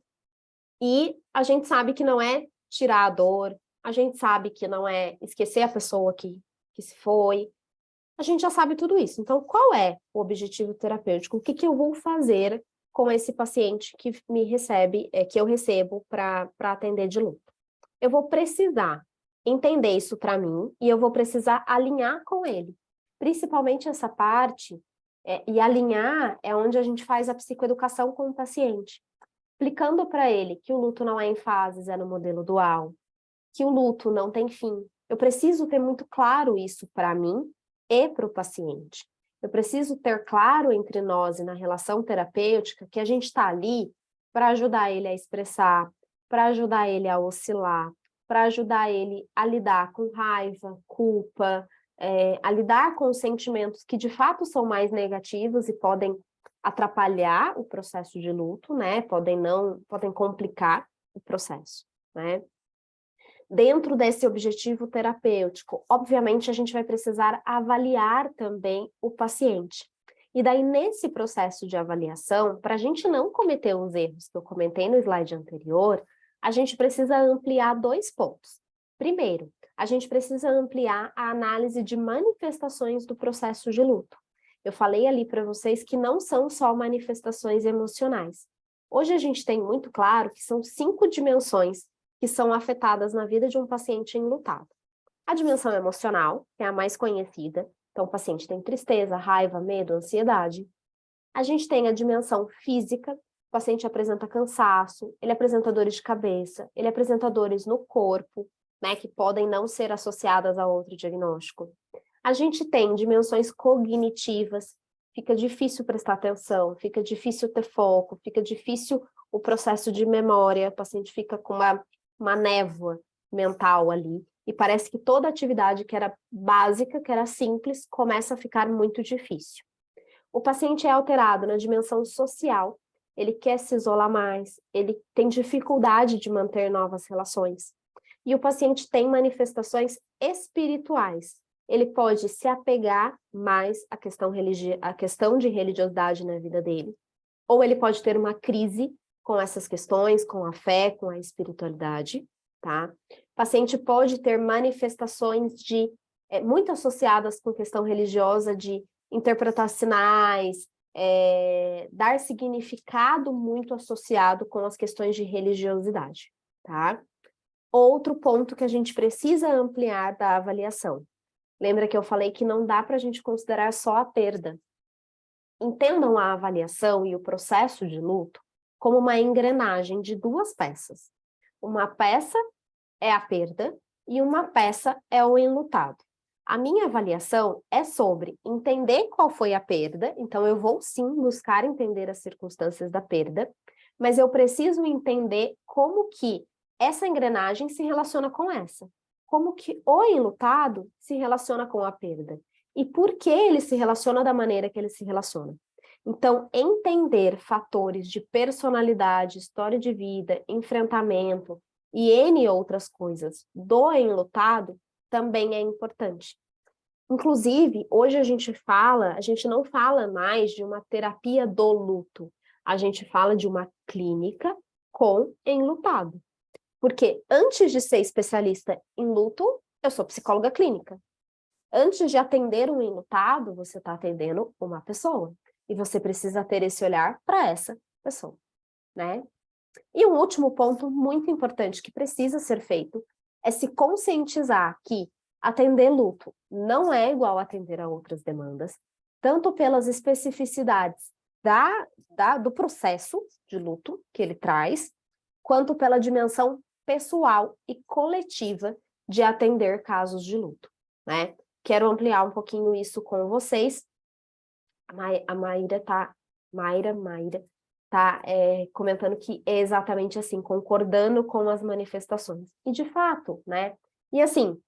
E a gente sabe que não é tirar a dor, a gente sabe que não é esquecer a pessoa que se foi, a gente já sabe tudo isso. Então, qual é o objetivo terapêutico? O que eu vou fazer com esse paciente que me recebe, que eu recebo para atender de luto? Eu vou precisar entender isso para mim e eu vou precisar alinhar com ele. Principalmente essa parte, e alinhar é onde a gente faz a psicoeducação com o paciente, explicando para ele que o luto não é em fases, é no modelo dual, que o luto não tem fim. Eu preciso ter muito claro isso para mim e para o paciente. Eu preciso ter claro entre nós e na relação terapêutica que a gente está ali para ajudar ele a expressar, para ajudar ele a oscilar, para ajudar ele a lidar com raiva, culpa, a lidar com sentimentos que de fato são mais negativos e podem atrapalhar o processo de luto, né? Podem complicar o processo, né? Dentro desse objetivo terapêutico, obviamente a gente vai precisar avaliar também o paciente. E daí, nesse processo de avaliação, para a gente não cometer os erros que eu comentei no slide anterior, a gente precisa ampliar 2 pontos. Primeiro, a gente precisa ampliar a análise de manifestações do processo de luto. Eu falei ali para vocês que não são só manifestações emocionais. Hoje a gente tem muito claro que são 5 dimensões que são afetadas na vida de um paciente enlutado. A dimensão emocional, que é a mais conhecida, então o paciente tem tristeza, raiva, medo, ansiedade. A gente tem a dimensão física, o paciente apresenta cansaço, ele apresenta dores de cabeça, ele apresenta dores no corpo, né, que podem não ser associadas a outro diagnóstico. A gente tem dimensões cognitivas, fica difícil prestar atenção, fica difícil ter foco, fica difícil o processo de memória, o paciente fica com uma névoa mental ali, e parece que toda atividade que era básica, que era simples, começa a ficar muito difícil. O paciente é alterado na dimensão social, ele quer se isolar mais, ele tem dificuldade de manter novas relações. E o paciente tem manifestações espirituais. Ele pode se apegar mais à questão de religiosidade na vida dele, ou ele pode ter uma crise com essas questões, com a fé, com a espiritualidade, tá? O paciente pode ter manifestações muito associadas com questão religiosa, de interpretar sinais, dar significado muito associado com as questões de religiosidade, tá? Outro ponto que a gente precisa ampliar da avaliação. Lembra que eu falei que não dá para a gente considerar só a perda. Entendam a avaliação e o processo de luto como uma engrenagem de 2 peças. Uma peça é a perda e uma peça é o enlutado. A minha avaliação é sobre entender qual foi a perda, então eu vou sim buscar entender as circunstâncias da perda, mas eu preciso entender como que essa engrenagem se relaciona com essa. Como que o enlutado se relaciona com a perda. E por que ele se relaciona da maneira que ele se relaciona. Então, entender fatores de personalidade, história de vida, enfrentamento e N outras coisas do enlutado também é importante. Inclusive, hoje a gente não fala mais de uma terapia do luto, a gente fala de uma clínica com enlutado. Porque antes de ser especialista em luto, eu sou psicóloga clínica. Antes de atender um enlutado, você está atendendo uma pessoa. E você precisa ter esse olhar para essa pessoa, né? E um último ponto muito importante que precisa ser feito é se conscientizar que atender luto não é igual a atender a outras demandas, tanto pelas especificidades do processo de luto que ele traz, quanto pela dimensão pessoal e coletiva de atender casos de luto, né? Quero ampliar um pouquinho isso com vocês. A Mayra tá comentando que é exatamente assim, concordando com as manifestações. E de fato, né? E assim,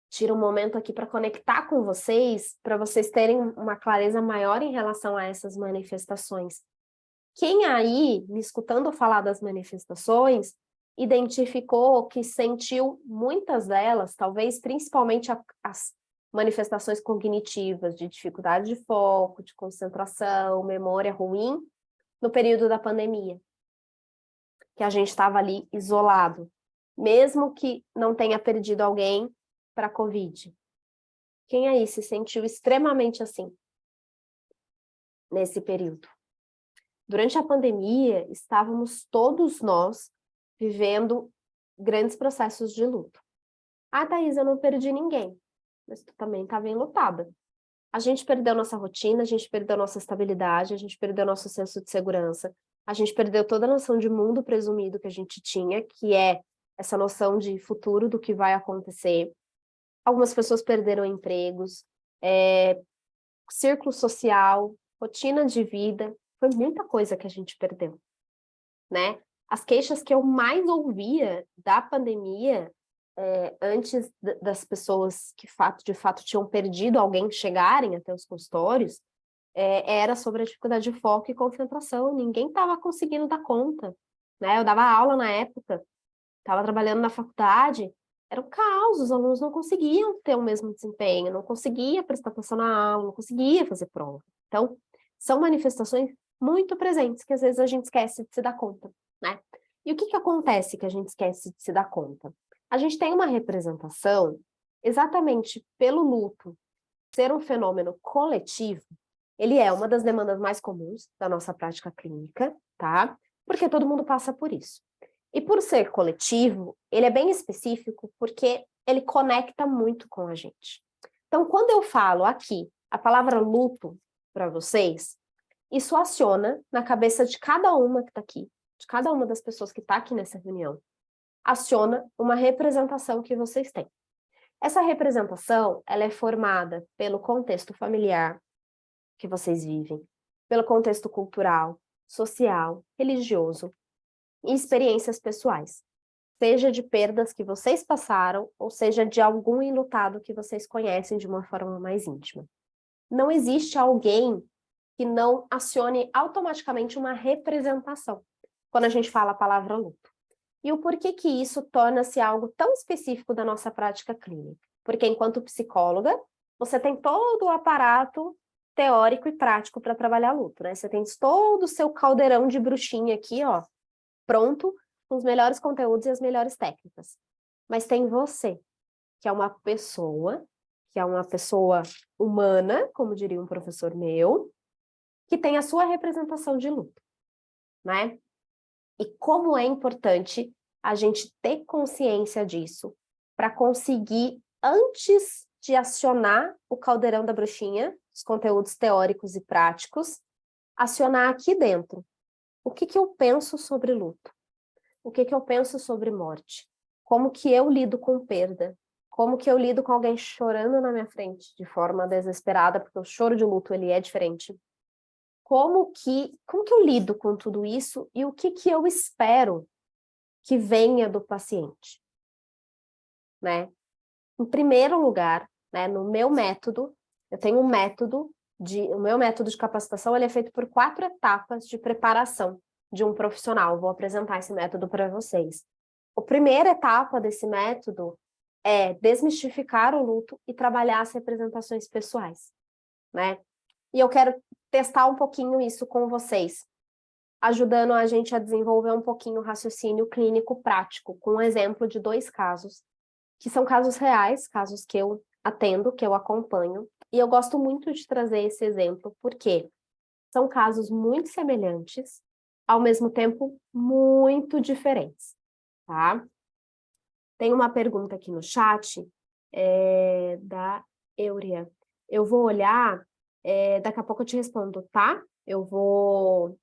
tiro um momento aqui para conectar com vocês, para vocês terem uma clareza maior em relação a essas manifestações. Quem aí, me escutando falar das manifestações, identificou que sentiu muitas delas, talvez principalmente as manifestações cognitivas, de dificuldade de foco, de concentração, memória ruim, no período da pandemia, que a gente estava ali isolado, mesmo que não tenha perdido alguém para a Covid. Quem aí se sentiu extremamente assim, nesse período? Durante a pandemia, estávamos todos nós vivendo grandes processos de luto. Ah, Thaís, eu não perdi ninguém, mas tu também estava enlutada. A gente perdeu nossa rotina, a gente perdeu nossa estabilidade, a gente perdeu nosso senso de segurança, a gente perdeu toda a noção de mundo presumido que a gente tinha, que é essa noção de futuro, do que vai acontecer. Algumas pessoas perderam empregos, círculo social, rotina de vida, foi muita coisa que a gente perdeu, né? As queixas que eu mais ouvia da pandemia, antes das pessoas que de fato tinham perdido alguém chegarem até os consultórios, era sobre a dificuldade de foco e concentração. Ninguém estava conseguindo dar conta, né? Eu dava aula na época, estava trabalhando na faculdade, era um caos, os alunos não conseguiam ter o mesmo desempenho, não conseguia prestar atenção na aula, não conseguia fazer prova. Então, são manifestações muito presentes que às vezes a gente esquece de se dar conta, né? E o que acontece que a gente esquece de se dar conta? A gente tem uma representação, exatamente pelo luto ser um fenômeno coletivo, Ele é uma das demandas mais comuns da nossa prática clínica, tá? Porque todo mundo passa por isso. E por ser coletivo, ele é bem específico porque ele conecta muito com a gente. Então, quando eu falo aqui a palavra luto para vocês, isso aciona na cabeça de cada uma que está aqui, de cada uma das pessoas que está aqui nessa reunião, aciona uma representação que vocês têm. Essa representação, ela é formada pelo contexto familiar que vocês vivem, pelo contexto cultural, social, religioso e experiências pessoais, seja de perdas que vocês passaram, ou seja de algum enlutado que vocês conhecem de uma forma mais íntima. Não existe alguém que não acione automaticamente uma representação, quando a gente fala a palavra luto. E o porquê que isso torna-se algo tão específico da nossa prática clínica? Porque enquanto psicóloga, você tem todo o aparato teórico e prático para trabalhar luto, né? Você tem todo o seu caldeirão de bruxinha aqui, ó, pronto, com os melhores conteúdos e as melhores técnicas. Mas tem você, que é uma pessoa humana, como diria um professor meu, que tem a sua representação de luto, né? E como é importante a gente ter consciência disso para conseguir, antes de acionar o caldeirão da bruxinha, os conteúdos teóricos e práticos, acionar aqui dentro. O que que eu penso sobre luto? O que que eu penso sobre morte? Como que eu lido com perda? Como que eu lido com alguém chorando na minha frente de forma desesperada, porque o choro de luto ele é diferente. Como que eu lido com tudo isso e o que que eu espero que venha do paciente, né? Em primeiro lugar, né, no meu método, eu tenho o meu método de capacitação, ele é feito por 4 etapas de preparação de um profissional. Vou apresentar esse método para vocês. A primeira etapa desse método é desmistificar o luto e trabalhar as representações pessoais, né? E eu quero testar um pouquinho isso com vocês, ajudando a gente a desenvolver um pouquinho o raciocínio clínico prático, com um exemplo de 2 casos, que são casos reais, casos que eu atendo, que eu acompanho, e eu gosto muito de trazer esse exemplo, porque são casos muito semelhantes, ao mesmo tempo muito diferentes, tá? Tem uma pergunta aqui no chat, da Euria. Eu vou olhar, daqui a pouco eu te respondo, tá? Eu vou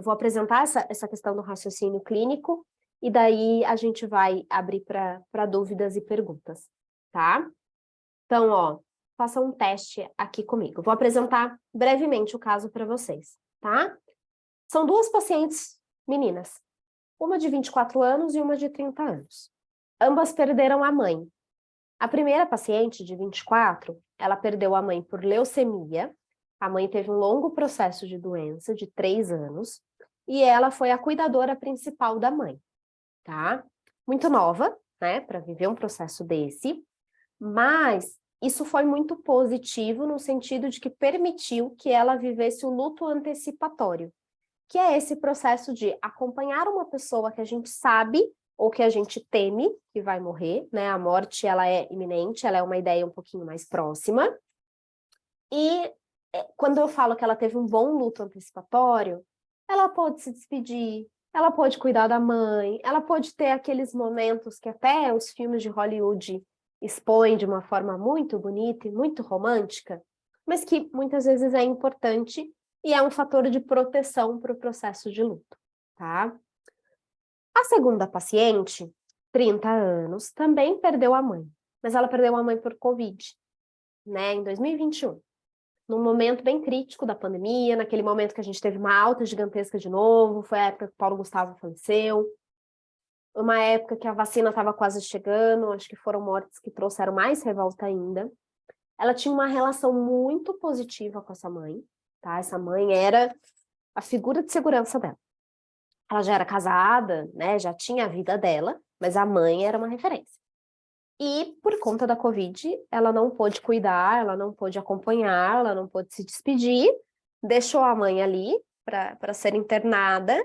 apresentar essa questão do raciocínio clínico, e daí a gente vai abrir para dúvidas e perguntas, tá? Então, ó, faça um teste aqui comigo. Vou apresentar brevemente o caso para vocês, tá? São 2 pacientes meninas, uma de 24 anos e uma de 30 anos. Ambas perderam a mãe. A primeira paciente, de 24, ela perdeu a mãe por leucemia. A mãe teve um longo processo de doença, de 3 anos, e ela foi a cuidadora principal da mãe, tá? Muito nova, né, para viver um processo desse, mas isso foi muito positivo no sentido de que permitiu que ela vivesse o luto antecipatório, que é esse processo de acompanhar uma pessoa que a gente sabe ou que a gente teme que vai morrer, né? A morte, ela é iminente, ela é uma ideia um pouquinho mais próxima. E quando eu falo que ela teve um bom luto antecipatório, ela pôde se despedir, ela pôde cuidar da mãe, ela pôde ter aqueles momentos que até os filmes de Hollywood expõem de uma forma muito bonita e muito romântica, mas que muitas vezes é importante e é um fator de proteção para o processo de luto, tá? A segunda paciente, 30 anos, também perdeu a mãe, mas ela perdeu a mãe por Covid, né, em 2021. Num momento bem crítico da pandemia, naquele momento que a gente teve uma alta gigantesca de novo, foi a época que Paulo Gustavo faleceu, uma época que a vacina estava quase chegando, acho que foram mortes que trouxeram mais revolta ainda. Ela tinha uma relação muito positiva com essa mãe, tá? Essa mãe era a figura de segurança dela. Ela já era casada, né? Já tinha a vida dela, mas a mãe era uma referência. E por conta da Covid, ela não pôde cuidar, ela não pôde acompanhar, ela não pôde se despedir, deixou a mãe ali para ser internada,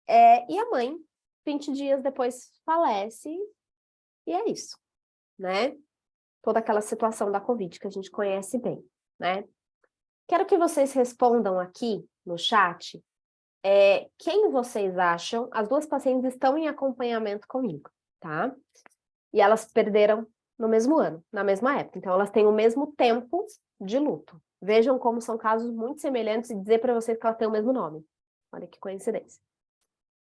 e a mãe, 20 dias depois, falece, e é isso, né? Toda aquela situação da Covid que a gente conhece bem, né? Quero que vocês respondam aqui no chat quem vocês acham. As duas pacientes estão em acompanhamento comigo, tá? E elas perderam no mesmo ano, na mesma época. Então, elas têm o mesmo tempo de luto. Vejam como são casos muito semelhantes e dizer para vocês que elas têm o mesmo nome. Olha que coincidência.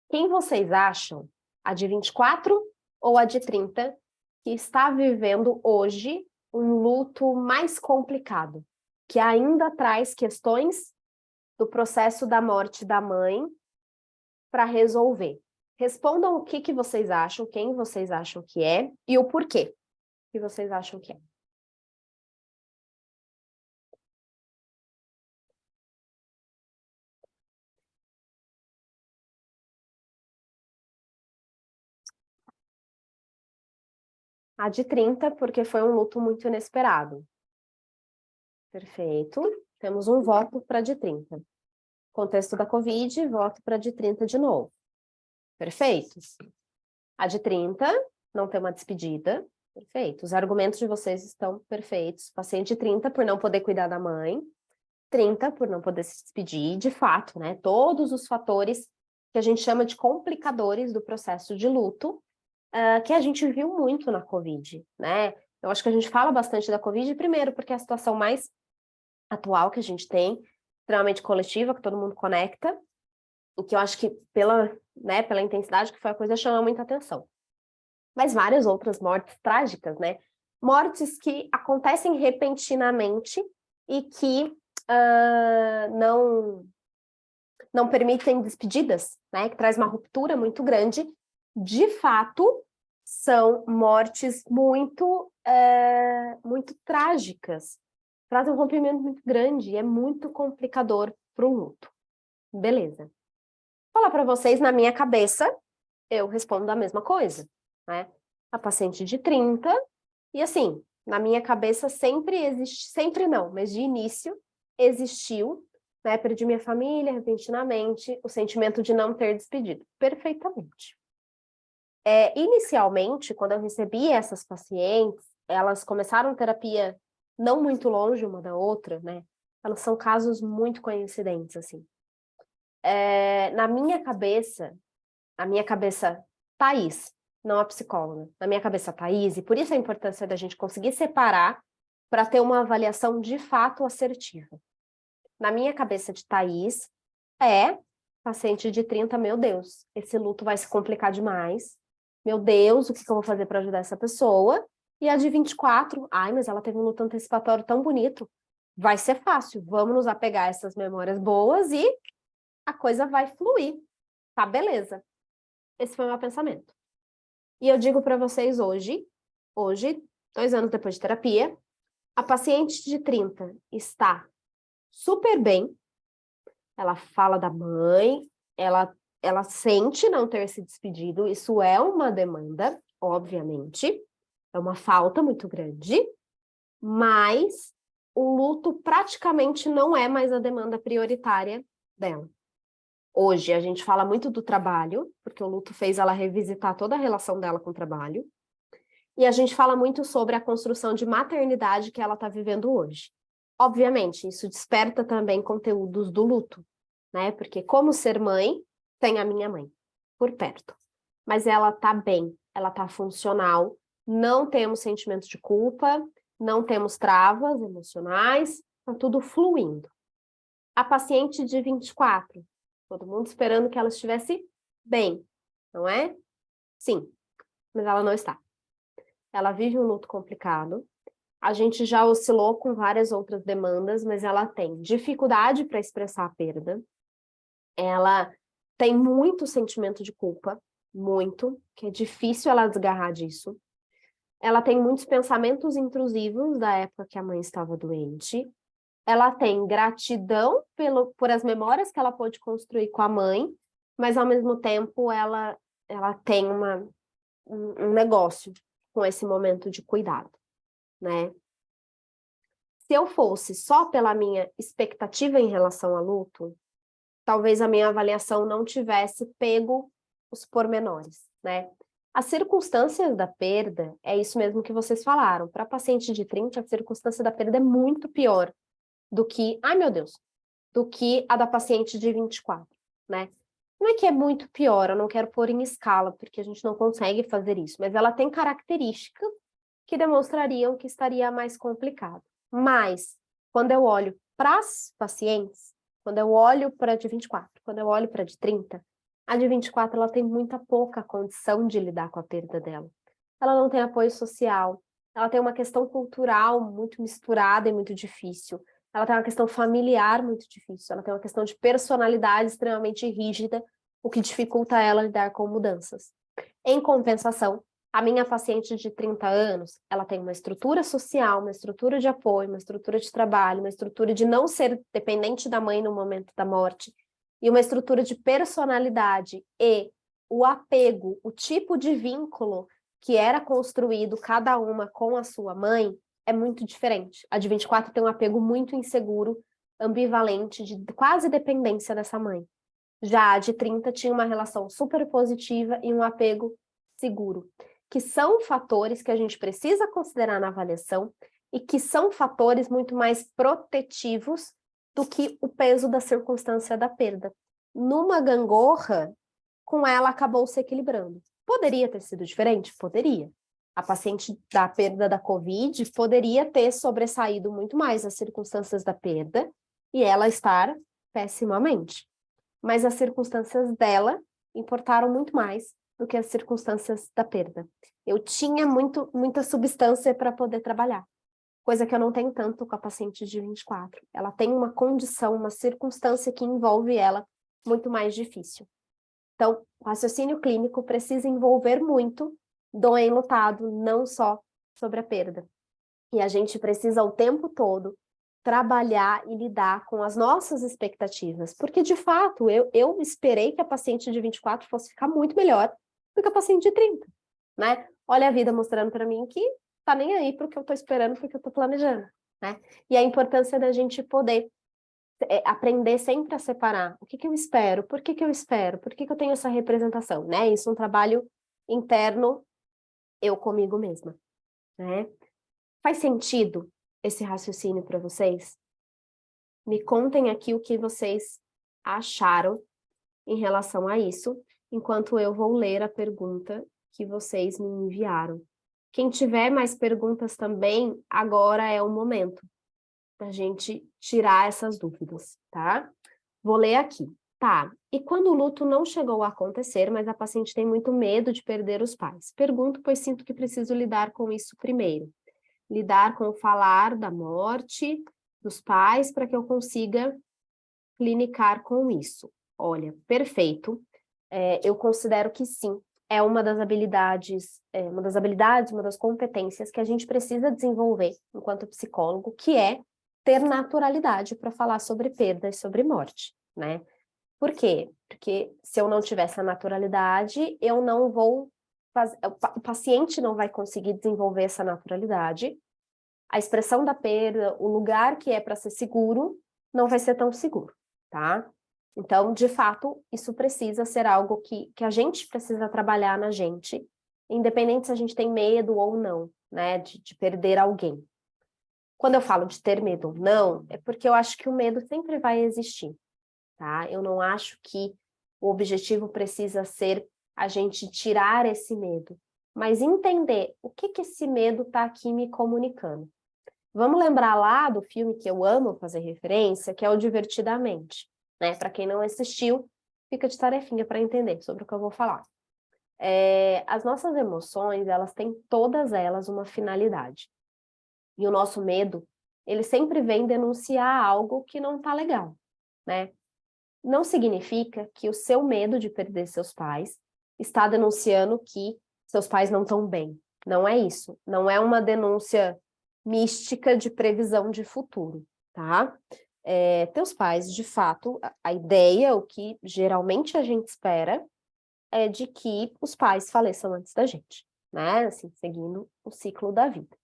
Quem vocês acham, a de 24 ou a de 30, que está vivendo hoje um luto mais complicado, que ainda traz questões do processo da morte da mãe para resolver? Respondam o que vocês acham, quem vocês acham que é e o porquê que vocês acham que é. A de 30, porque foi um luto muito inesperado. Perfeito. Temos um voto para a de 30. Contexto da Covid, voto para a de 30 de novo. Perfeito. A de 30, não tem uma despedida. Perfeito. Os argumentos de vocês estão perfeitos. Paciente 30 por não poder cuidar da mãe. 30 por não poder se despedir. De fato, né? Todos os fatores que a gente chama de complicadores do processo de luto, que a gente viu muito na Covid, né? Eu acho que a gente fala bastante da Covid, primeiro, porque é a situação mais atual que a gente tem, extremamente coletiva, que todo mundo conecta, e que eu acho que pela intensidade que foi a coisa, chama muita atenção. Mas várias outras mortes trágicas, né? Mortes que acontecem repentinamente e que não permitem despedidas, né? Que traz uma ruptura muito grande. De fato, são mortes muito trágicas. Trazem um rompimento muito grande e é muito complicador para o luto. Beleza. Vou falar para vocês, na minha cabeça, eu respondo a mesma coisa, né? A paciente de 30, e assim, na minha cabeça sempre existe, sempre não, mas de início existiu, né? Perdi minha família repentinamente, o sentimento de não ter despedido. Perfeitamente. Inicialmente, quando eu recebi essas pacientes, elas começaram terapia não muito longe uma da outra, né? Elas são casos muito coincidentes, assim. Na minha cabeça Thaís, não a psicóloga, na minha cabeça Thaís, e por isso a importância da gente conseguir separar para ter uma avaliação de fato assertiva. Na minha cabeça de Thaís, paciente de 30, meu Deus, esse luto vai se complicar demais, meu Deus, o que eu vou fazer para ajudar essa pessoa? E a de 24, ai, mas ela teve um luto antecipatório tão bonito, vai ser fácil, vamos nos apegar a essas memórias boas e a coisa vai fluir, tá? Beleza. Esse foi o meu pensamento. E eu digo para vocês hoje, 2 anos depois de terapia, a paciente de 30 está super bem, ela fala da mãe, ela sente não ter se despedido, isso é uma demanda, obviamente, é uma falta muito grande, mas o luto praticamente não é mais a demanda prioritária dela. Hoje a gente fala muito do trabalho, porque o luto fez ela revisitar toda a relação dela com o trabalho, e a gente fala muito sobre a construção de maternidade que ela está vivendo hoje. Obviamente, isso desperta também conteúdos do luto, né? Porque como ser mãe, tem a minha mãe por perto. Mas ela tá bem, ela tá funcional, não temos sentimento de culpa, não temos travas emocionais, tá tudo fluindo. A paciente de 24, todo mundo esperando que ela estivesse bem, não é? Sim, mas ela não está. Ela vive um luto complicado. A gente já oscilou com várias outras demandas, mas ela tem dificuldade para expressar a perda. Ela tem muito sentimento de culpa, muito, que é difícil ela desgarrar disso. Ela tem muitos pensamentos intrusivos da época que a mãe estava doente. Ela tem gratidão por as memórias que ela pôde construir com a mãe, mas ao mesmo tempo ela tem um negócio com esse momento de cuidado, né? Se eu fosse só pela minha expectativa em relação ao luto, talvez a minha avaliação não tivesse pego os pormenores, né? As circunstâncias da perda, é isso mesmo que vocês falaram. Para paciente de 30, a circunstância da perda é muito pior do que, ai meu Deus, do que a da paciente de 24, né? Não é que é muito pior, eu não quero pôr em escala, porque a gente não consegue fazer isso, mas ela tem características que demonstrariam que estaria mais complicado. Mas, quando eu olho para as pacientes, quando eu olho para a de 24, quando eu olho para a de 30, a de 24 ela tem muita pouca condição de lidar com a perda dela. Ela não tem apoio social, ela tem uma questão cultural muito misturada e muito difícil. Ela tem uma questão familiar muito difícil, ela tem uma questão de personalidade extremamente rígida, o que dificulta ela lidar com mudanças. Em compensação, a minha paciente de 30 anos, ela tem uma estrutura social, uma estrutura de apoio, uma estrutura de trabalho, uma estrutura de não ser dependente da mãe no momento da morte, e uma estrutura de personalidade e o apego, o tipo de vínculo que era construído cada uma com a sua mãe, é muito diferente. A de 24 tem um apego muito inseguro, ambivalente, de quase dependência dessa mãe. Já a de 30 tinha uma relação super positiva e um apego seguro, que são fatores que a gente precisa considerar na avaliação e que são fatores muito mais protetivos do que o peso da circunstância da perda. Numa gangorra, com ela acabou se equilibrando. Poderia ter sido diferente? Poderia. A paciente da perda da Covid poderia ter sobressaído muito mais as circunstâncias da perda e ela estar pessimamente. Mas as circunstâncias dela importaram muito mais do que as circunstâncias da perda. Eu tinha muita substância para poder trabalhar, coisa que eu não tenho tanto com a paciente de 24. Ela tem uma condição, uma circunstância que envolve ela muito mais difícil. Então, o raciocínio clínico precisa envolver muito do enlutado, não só sobre a perda. E a gente precisa o tempo todo trabalhar e lidar com as nossas expectativas, porque de fato eu esperei que a paciente de 24 fosse ficar muito melhor do que a paciente de 30, né? Olha a vida mostrando para mim que tá nem aí para o que eu tô esperando, porque eu tô planejando, né? E a importância da gente poder aprender sempre a separar o que que eu espero, por que que eu espero, por que que eu tenho essa representação, né? Isso é um trabalho interno, eu comigo mesma, né? Faz sentido esse raciocínio para vocês? Me contem aqui o que vocês acharam em relação a isso, enquanto eu vou ler a pergunta que vocês me enviaram. Quem tiver mais perguntas também, agora é o momento da gente tirar essas dúvidas, tá? Vou ler aqui. Tá, e quando o luto não chegou a acontecer, mas a paciente tem muito medo de perder os pais? Pergunto, pois sinto que preciso lidar com isso primeiro. Lidar com o falar da morte dos pais para que eu consiga clinicar com isso. Olha, perfeito. Eu considero que sim, é uma das habilidades, uma das competências que a gente precisa desenvolver enquanto psicólogo, que é ter naturalidade para falar sobre perda e sobre morte, né? Por quê? Porque se eu não tiver essa naturalidade, eu não vou o paciente não vai conseguir desenvolver essa naturalidade, a expressão da perda, o lugar que é para ser seguro, não vai ser tão seguro, tá? Então, de fato, isso precisa ser algo que a gente precisa trabalhar na gente, independente se a gente tem medo ou não, né, de perder alguém. Quando eu falo de ter medo ou não, é porque eu acho que o medo sempre vai existir, tá? Eu não acho que o objetivo precisa ser a gente tirar esse medo, mas entender o que que esse medo está aqui me comunicando. Vamos lembrar lá do filme que eu amo fazer referência, que é o Divertidamente, né? Para quem não assistiu, fica de tarefinha para entender sobre o que eu vou falar. As nossas emoções, elas têm todas elas uma finalidade. E o nosso medo, ele sempre vem denunciar algo que não está legal, né? Não significa que o seu medo de perder seus pais está denunciando que seus pais não estão bem. Não é isso. Não é uma denúncia mística de previsão de futuro, tá? Teus pais, de fato, a ideia, o que geralmente a gente espera, é de que os pais faleçam antes da gente, né? Assim, seguindo o ciclo da vida.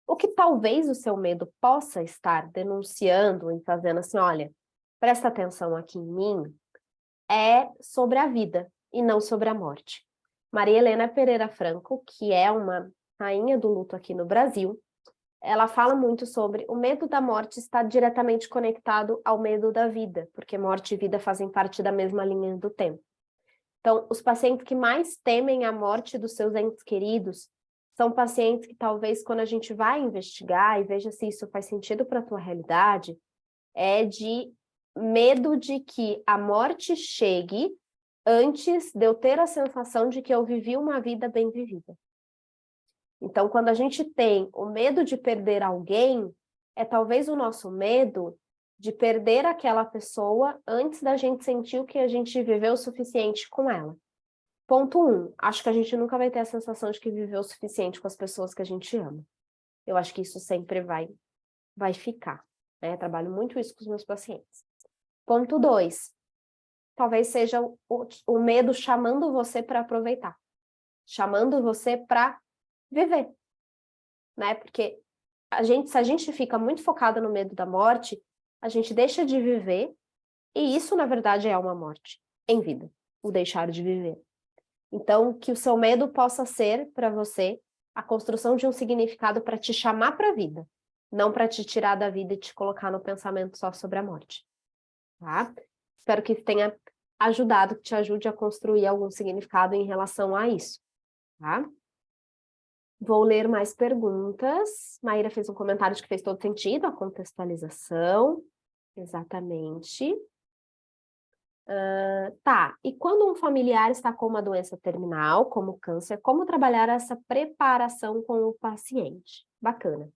O que talvez o seu medo possa estar denunciando e fazendo assim, olha, presta atenção aqui em mim, é sobre a vida e não sobre a morte. Maria Helena Pereira Franco, que é uma rainha do luto aqui no Brasil, ela fala muito sobre o medo da morte está diretamente conectado ao medo da vida, porque morte e vida fazem parte da mesma linha do tempo. Então, os pacientes que mais temem a morte dos seus entes queridos são pacientes que talvez quando a gente vai investigar e veja se isso faz sentido para a tua realidade, é de medo de que a morte chegue antes de eu ter a sensação de que eu vivi uma vida bem vivida. Então, quando a gente tem o medo de perder alguém, é talvez o nosso medo de perder aquela pessoa antes da gente sentir o que a gente viveu o suficiente com ela. Ponto 1, acho que a gente nunca vai ter a sensação de que viveu o suficiente com as pessoas que a gente ama. Eu acho que isso sempre vai ficar, né? Trabalho muito isso com os meus pacientes. Ponto 2, talvez seja o medo chamando você para aproveitar, chamando você para viver, né? Porque se a gente fica muito focada no medo da morte, a gente deixa de viver, e isso, na verdade, é uma morte em vida, o deixar de viver. Então, que o seu medo possa ser, para você, a construção de um significado para te chamar para a vida, não para te tirar da vida e te colocar no pensamento só sobre a morte, tá? Espero que tenha ajudado, que te ajude a construir algum significado em relação a isso, tá? Vou ler mais perguntas. Maíra fez um comentário de que fez todo sentido, a contextualização. Exatamente. Tá, e quando um familiar está com uma doença terminal, como câncer, como trabalhar essa preparação com o paciente? Bacana.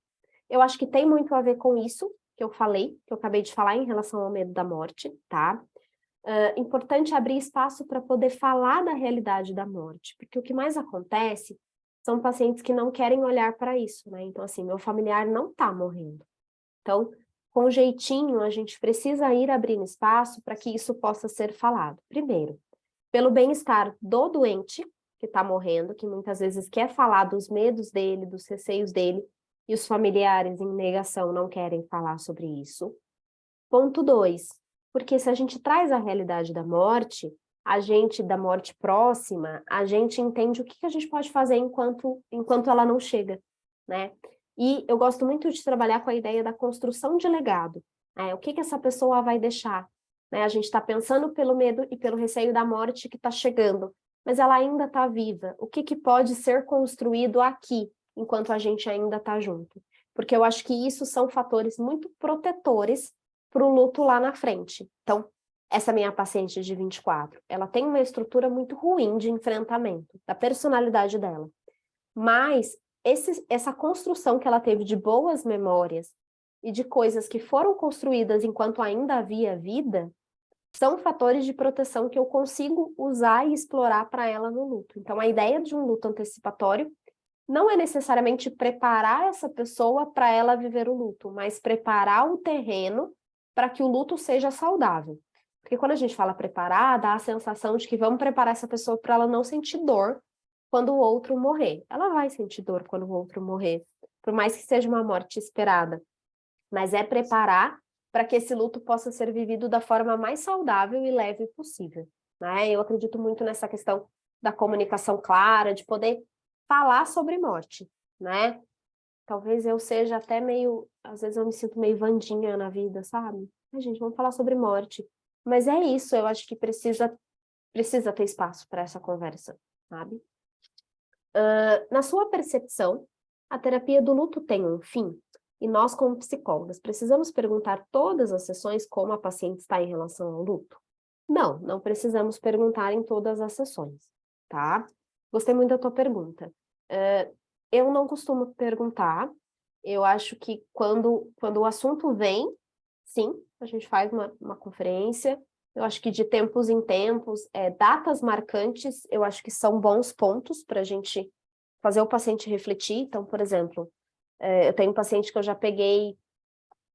Eu acho que tem muito a ver com isso que eu falei, que eu acabei de falar em relação ao medo da morte, tá? Importante abrir espaço para poder falar da realidade da morte, porque o que mais acontece são pacientes que não querem olhar para isso, né? Então, assim, meu familiar não está morrendo. Então, com jeitinho, a gente precisa ir abrindo espaço para que isso possa ser falado. Primeiro, pelo bem-estar do doente que está morrendo, que muitas vezes quer falar dos medos dele, dos receios dele, e os familiares em negação não querem falar sobre isso. Ponto 2, porque se a gente traz a realidade da morte próxima, a gente entende o que a gente pode fazer enquanto ela não chega, né? E eu gosto muito de trabalhar com a ideia da construção de legado, né? O que essa pessoa vai deixar, né? A gente está pensando pelo medo e pelo receio da morte que está chegando, mas ela ainda está viva. O que pode ser construído aqui, enquanto a gente ainda está junto? Porque eu acho que isso são fatores muito protetores para o luto lá na frente. Então, essa minha paciente de 24, ela tem uma estrutura muito ruim de enfrentamento, da personalidade dela. Mas essa construção que ela teve de boas memórias e de coisas que foram construídas enquanto ainda havia vida, são fatores de proteção que eu consigo usar e explorar para ela no luto. Então, a ideia de um luto antecipatório não é necessariamente preparar essa pessoa para ela viver o luto, mas preparar o terreno para que o luto seja saudável. Porque quando a gente fala preparar, dá a sensação de que vamos preparar essa pessoa para ela não sentir dor quando o outro morrer. Ela vai sentir dor quando o outro morrer, por mais que seja uma morte esperada. Mas é preparar para que esse luto possa ser vivido da forma mais saudável e leve possível, né? Eu acredito muito nessa questão da comunicação clara, de poder falar sobre morte, né? Talvez eu seja até meio, às vezes eu me sinto meio Wandinha na vida, sabe? Ai, gente, vamos falar sobre morte. Mas é isso, eu acho que precisa ter espaço para essa conversa, sabe? Na sua percepção, a terapia do luto tem um fim? E nós, como psicólogas, precisamos perguntar todas as sessões como a paciente está em relação ao luto? Não precisamos perguntar em todas as sessões, tá? Gostei muito da tua pergunta. Eu não costumo perguntar. Eu acho que quando o assunto vem, sim, a gente faz uma conferência. Eu acho que de tempos em tempos, datas marcantes, eu acho que são bons pontos para a gente fazer o paciente refletir. Então, por exemplo, eu tenho um paciente que eu já peguei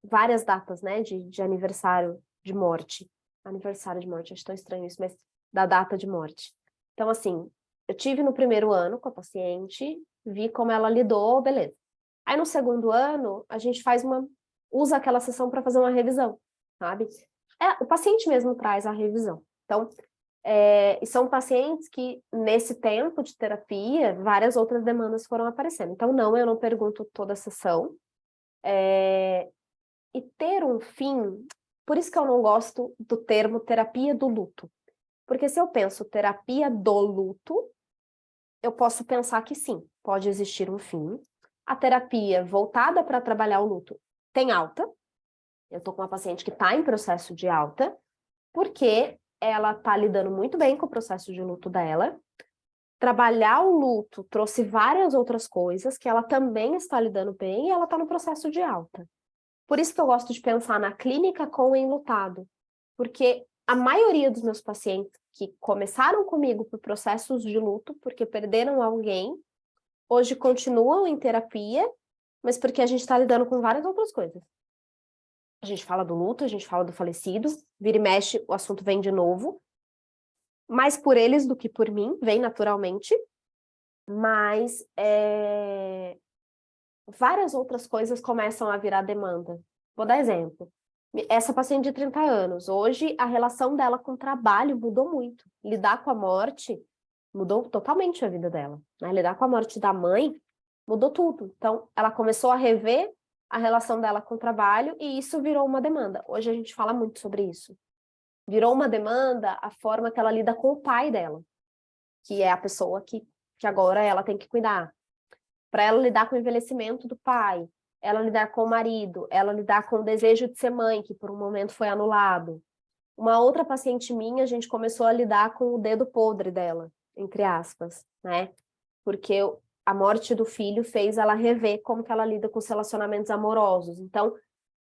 várias datas, né, de aniversário de morte. Aniversário de morte, acho tão estranho isso, mas da data de morte. Então, assim, eu tive no primeiro ano com a paciente, vi como ela lidou, beleza. Aí no segundo ano, a gente usa aquela sessão para fazer uma revisão, sabe? O paciente mesmo traz a revisão. Então, e são pacientes que, nesse tempo de terapia, várias outras demandas foram aparecendo. Então, não, eu não pergunto toda a sessão, E ter um fim, por isso que eu não gosto do termo terapia do luto. Porque se eu penso terapia do luto, eu posso pensar que sim, pode existir um fim. A terapia voltada para trabalhar o luto tem alta. Eu estou com uma paciente que está em processo de alta, porque ela está lidando muito bem com o processo de luto dela. Trabalhar o luto trouxe várias outras coisas que ela também está lidando bem e ela está no processo de alta. Por isso que eu gosto de pensar na clínica com o enlutado, porque a maioria dos meus pacientes que começaram comigo por processos de luto, porque perderam alguém, hoje continuam em terapia, mas porque a gente está lidando com várias outras coisas. A gente fala do luto, a gente fala do falecido, vira e mexe, o assunto vem de novo, mais por eles do que por mim, vem naturalmente, mas várias outras coisas começam a virar demanda. Vou dar exemplo. Essa paciente de 30 anos, hoje a relação dela com o trabalho mudou muito. Lidar com a morte mudou totalmente a vida dela, né? Lidar com a morte da mãe mudou tudo. Então, ela começou a rever a relação dela com o trabalho e isso virou uma demanda. Hoje a gente fala muito sobre isso. Virou uma demanda a forma que ela lida com o pai dela, que é a pessoa que agora ela tem que cuidar. Para ela lidar com o envelhecimento do pai, ela lidar com o marido, ela lidar com o desejo de ser mãe, que por um momento foi anulado. Uma outra paciente minha, a gente começou a lidar com o dedo podre dela, entre aspas, né? Porque a morte do filho fez ela rever como que ela lida com os relacionamentos amorosos. Então,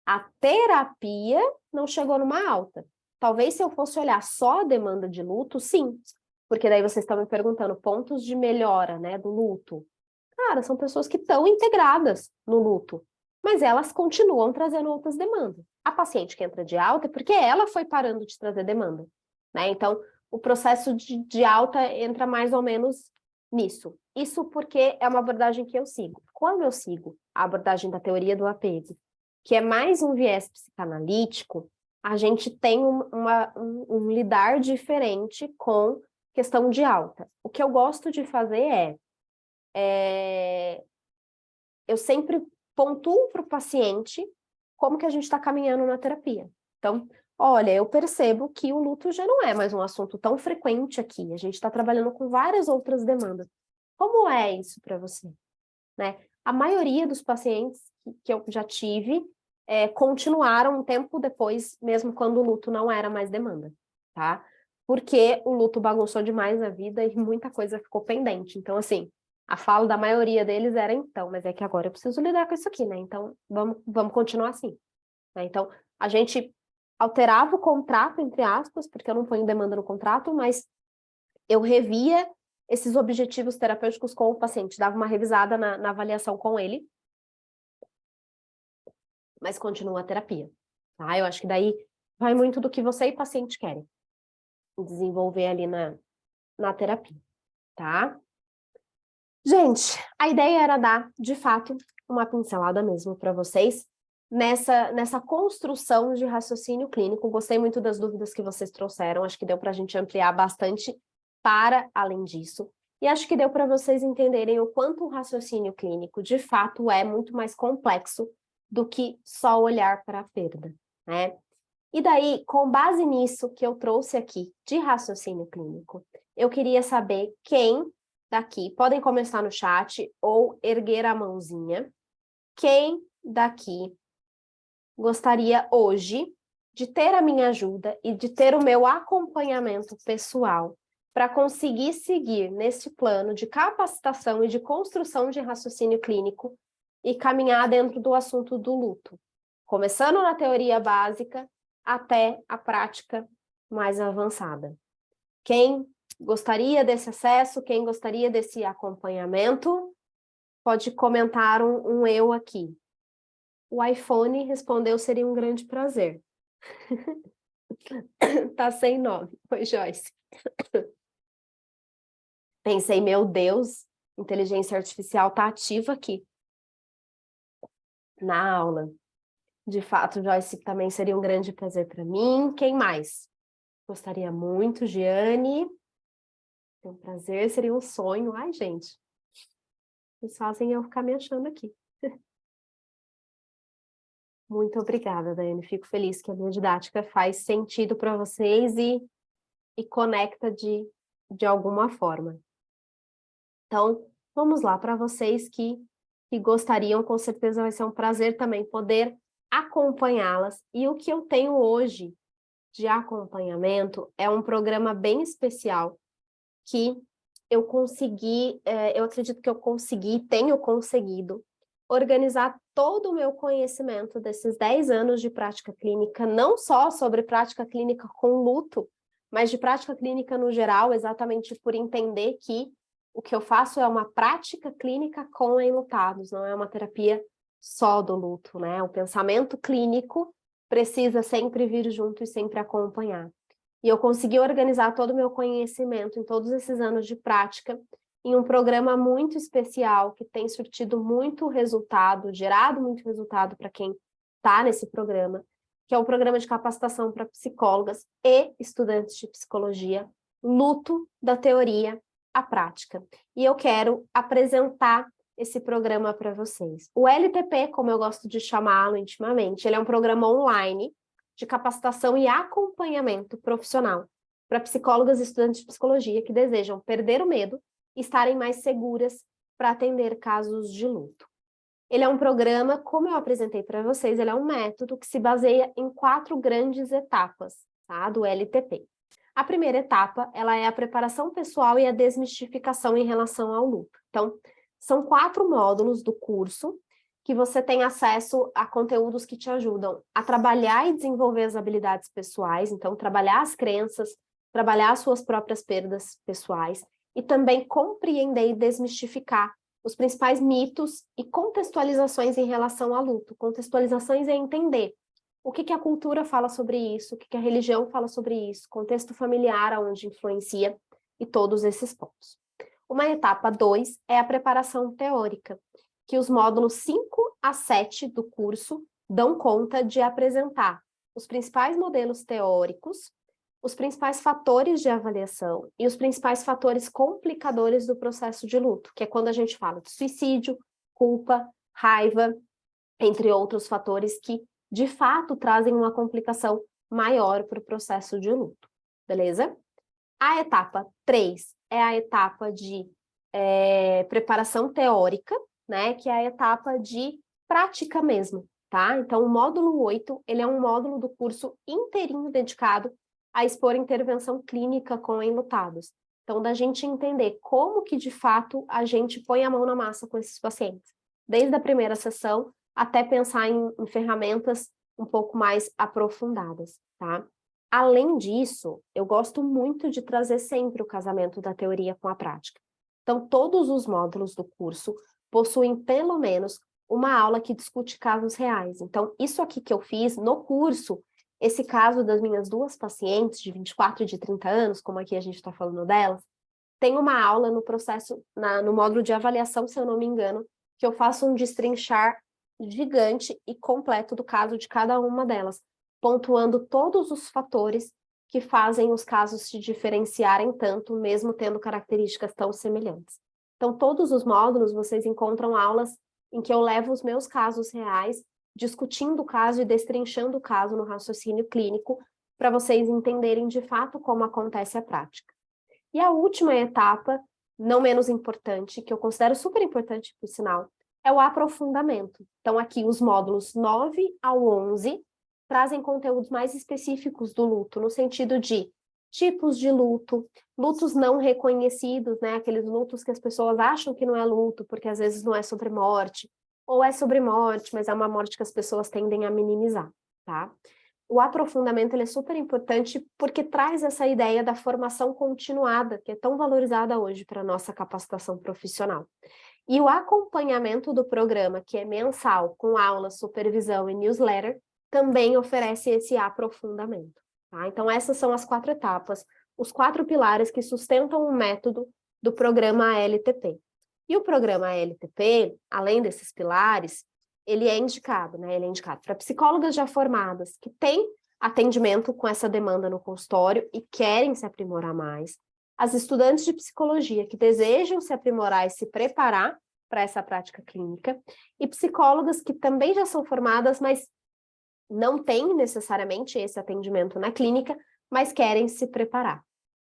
a terapia não chegou numa alta. Talvez se eu fosse olhar só a demanda de luto, sim. Porque daí vocês estão me perguntando pontos de melhora, né, do luto. Cara, são pessoas que estão integradas no luto, mas elas continuam trazendo outras demandas. A paciente que entra de alta é porque ela foi parando de trazer demanda, né? Então, o processo de alta entra mais ou menos nisso. Isso porque é uma abordagem que eu sigo. Quando eu sigo a abordagem da teoria do apego, que é mais um viés psicanalítico, a gente tem um lidar diferente com questão de alta. O que eu gosto de fazer eu sempre pontuo para o paciente como que a gente está caminhando na terapia. Então, olha, eu percebo que o luto já não é mais um assunto tão frequente aqui. A gente está trabalhando com várias outras demandas. Como é isso para você? Né? A maioria dos pacientes que eu já tive continuaram um tempo depois, mesmo quando o luto não era mais demanda, tá? Porque o luto bagunçou demais a vida e muita coisa ficou pendente. Então, assim, a fala da maioria deles era então, mas é que agora eu preciso lidar com isso aqui, né? Então, vamos continuar assim. Né? Então, a gente alterava o contrato, entre aspas, porque eu não ponho demanda no contrato, mas eu revia esses objetivos terapêuticos com o paciente, dava uma revisada na avaliação com ele, mas continua a terapia. Tá? Eu acho que daí vai muito do que você e o paciente querem desenvolver ali na terapia, tá? Gente, a ideia era dar, de fato, uma pincelada mesmo para vocês nessa construção de raciocínio clínico. Gostei muito das dúvidas que vocês trouxeram, acho que deu para a gente ampliar bastante para além disso. E acho que deu para vocês entenderem o quanto o raciocínio clínico, de fato, é muito mais complexo do que só olhar para a perda, né? E daí, com base nisso que eu trouxe aqui de raciocínio clínico, eu queria saber quem daqui, podem começar no chat ou erguer a mãozinha, quem daqui gostaria hoje de ter a minha ajuda e de ter o meu acompanhamento pessoal para conseguir seguir nesse plano de capacitação e de construção de raciocínio clínico e caminhar dentro do assunto do luto, começando na teoria básica até a prática mais avançada. Quem gostaria desse acesso, quem gostaria desse acompanhamento, pode comentar um eu aqui. O iPhone respondeu, seria um grande prazer. Tá sem nome. Oi, Joyce. Pensei, meu Deus, inteligência artificial tá ativa aqui na aula. De fato, Joyce, também seria um grande prazer para mim. Quem mais? Gostaria muito, Giane. É um prazer, seria um sonho. Ai, gente, vocês fazem eu ficar me achando aqui. Muito obrigada, Daiane. Fico feliz que a minha didática faz sentido para vocês e conecta de alguma forma. Então, vamos lá, para vocês que gostariam, com certeza vai ser um prazer também poder acompanhá-las. E o que eu tenho hoje de acompanhamento é um programa bem especial que eu consegui, eu acredito que eu consegui, tenho conseguido organizar todo o meu conhecimento desses 10 anos de prática clínica, não só sobre prática clínica com luto, mas de prática clínica no geral, exatamente por entender que o que eu faço é uma prática clínica com enlutados, não é uma terapia só do luto, né? O pensamento clínico precisa sempre vir junto e sempre acompanhar. E eu consegui organizar todo o meu conhecimento em todos esses anos de prática em um programa muito especial que tem surtido muito resultado, gerado muito resultado para quem está nesse programa, que é um programa de capacitação para psicólogas e estudantes de psicologia, Luto da Teoria à Prática. E eu quero apresentar esse programa para vocês. O LTP, como eu gosto de chamá-lo intimamente, ele é um programa online de capacitação e acompanhamento profissional para psicólogas e estudantes de psicologia que desejam perder o medo e estarem mais seguras para atender casos de luto. Ele é um programa, como eu apresentei para vocês, ele é um método que se baseia em 4 grandes etapas, tá, do LTP. A primeira etapa, ela é a preparação pessoal e a desmistificação em relação ao luto. Então, são 4 módulos do curso que você tem acesso a conteúdos que te ajudam a trabalhar e desenvolver as habilidades pessoais, então trabalhar as crenças, trabalhar as suas próprias perdas pessoais e também compreender e desmistificar os principais mitos e contextualizações em relação ao luto. Contextualizações é entender o que a cultura fala sobre isso, o que a religião fala sobre isso, contexto familiar onde influencia e todos esses pontos. Uma etapa 2 é a preparação teórica, que os módulos 5 a 7 do curso dão conta de apresentar os principais modelos teóricos, os principais fatores de avaliação e os principais fatores complicadores do processo de luto, que é quando a gente fala de suicídio, culpa, raiva, entre outros fatores que, de fato, trazem uma complicação maior para o processo de luto, beleza? A etapa 3 é a etapa de preparação teórica, né, que é a etapa de prática mesmo, tá? Então, o módulo 8, ele é um módulo do curso inteirinho dedicado a expor intervenção clínica com enlutados. Então, da gente entender como que, de fato, a gente põe a mão na massa com esses pacientes. Desde a primeira sessão até pensar em ferramentas um pouco mais aprofundadas, tá? Além disso, eu gosto muito de trazer sempre o casamento da teoria com a prática. Então, todos os módulos do curso possuem pelo menos uma aula que discute casos reais. Então, isso aqui que eu fiz no curso, esse caso das minhas 2 pacientes, de 24 e de 30 anos, como aqui a gente está falando delas, tem uma aula no processo, no módulo de avaliação, se eu não me engano, que eu faço um destrinchar gigante e completo do caso de cada uma delas, pontuando todos os fatores que fazem os casos se diferenciarem tanto, mesmo tendo características tão semelhantes. Então, todos os módulos, vocês encontram aulas em que eu levo os meus casos reais, discutindo o caso e destrinchando o caso no raciocínio clínico, para vocês entenderem de fato como acontece a prática. E a última etapa, não menos importante, que eu considero super importante, por sinal, é o aprofundamento. Então, aqui os módulos 9 ao 11 trazem conteúdos mais específicos do luto, no sentido de tipos de luto, lutos não reconhecidos, né? Aqueles lutos que as pessoas acham que não é luto, porque às vezes não é sobre morte, ou é sobre morte, mas é uma morte que as pessoas tendem a minimizar, tá? O aprofundamento ele é super importante porque traz essa ideia da formação continuada, que é tão valorizada hoje para a nossa capacitação profissional. E o acompanhamento do programa, que é mensal, com aula, supervisão e newsletter, também oferece esse aprofundamento. Tá? Então, essas são as 4 etapas, os 4 pilares que sustentam o método do programa LTP. E o programa LTP, além desses pilares, ele é indicado, né? Ele é indicado para psicólogas já formadas que têm atendimento com essa demanda no consultório e querem se aprimorar mais, as estudantes de psicologia que desejam se aprimorar e se preparar para essa prática clínica, e psicólogas que também já são formadas, mas não têm necessariamente esse atendimento na clínica, mas querem se preparar,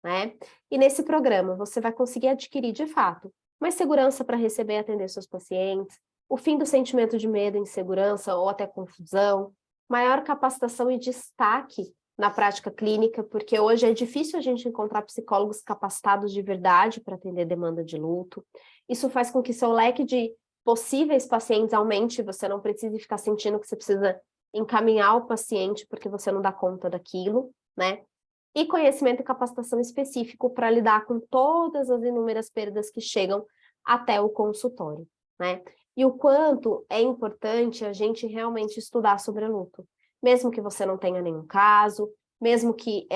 né? E nesse programa você vai conseguir adquirir, de fato, mais segurança para receber e atender seus pacientes, o fim do sentimento de medo, insegurança ou até confusão, maior capacitação e destaque na prática clínica, porque hoje é difícil a gente encontrar psicólogos capacitados de verdade para atender demanda de luto. Isso faz com que seu leque de possíveis pacientes aumente, você não precise ficar sentindo que você precisa encaminhar o paciente porque você não dá conta daquilo, né? E conhecimento e capacitação específico para lidar com todas as inúmeras perdas que chegam até o consultório, né? E o quanto é importante a gente realmente estudar sobre luto, mesmo que você não tenha nenhum caso, mesmo que,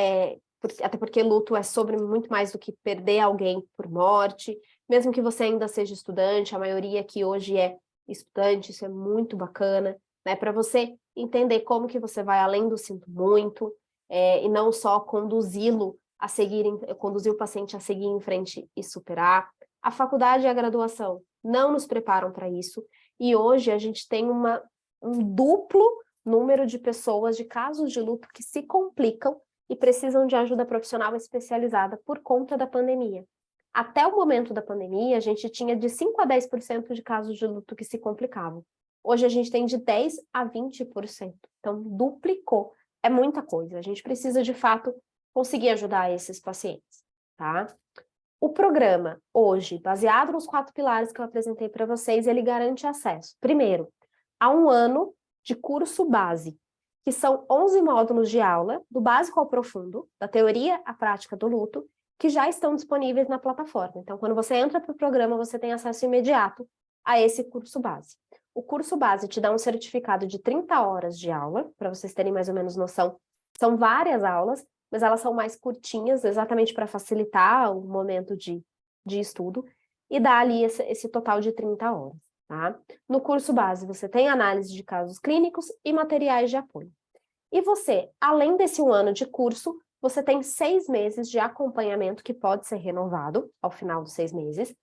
até porque luto é sobre muito mais do que perder alguém por morte, mesmo que você ainda seja estudante, a maioria aqui hoje é estudante, isso é muito bacana, né? Para você entender como que você vai além do sinto muito, e não só conduzi-lo a seguir, conduzir o paciente a seguir em frente e superar. A faculdade e a graduação não nos preparam para isso, e hoje a gente tem um duplo número de pessoas, de casos de luto que se complicam e precisam de ajuda profissional especializada por conta da pandemia. Até o momento da pandemia, a gente tinha de 5 a 10% de casos de luto que se complicavam. Hoje a gente tem de 10 a 20%. Então, duplicou. É muita coisa. A gente precisa, de fato, conseguir ajudar esses pacientes, tá? O programa, hoje, baseado nos 4 pilares que eu apresentei para vocês, ele garante acesso, primeiro, a 1 ano de curso base, que são 11 módulos de aula, do básico ao profundo, da teoria à prática do luto, que já estão disponíveis na plataforma. Então, quando você entra para o programa, você tem acesso imediato a esse curso base. O curso base te dá um certificado de 30 horas de aula, para vocês terem mais ou menos noção. São várias aulas, mas elas são mais curtinhas, exatamente para facilitar o momento de estudo, e dá ali esse total de 30 horas, tá? No curso base, você tem análise de casos clínicos e materiais de apoio. E você, além desse 1 ano de curso, você tem 6 meses de acompanhamento que pode ser renovado ao final dos 6 meses,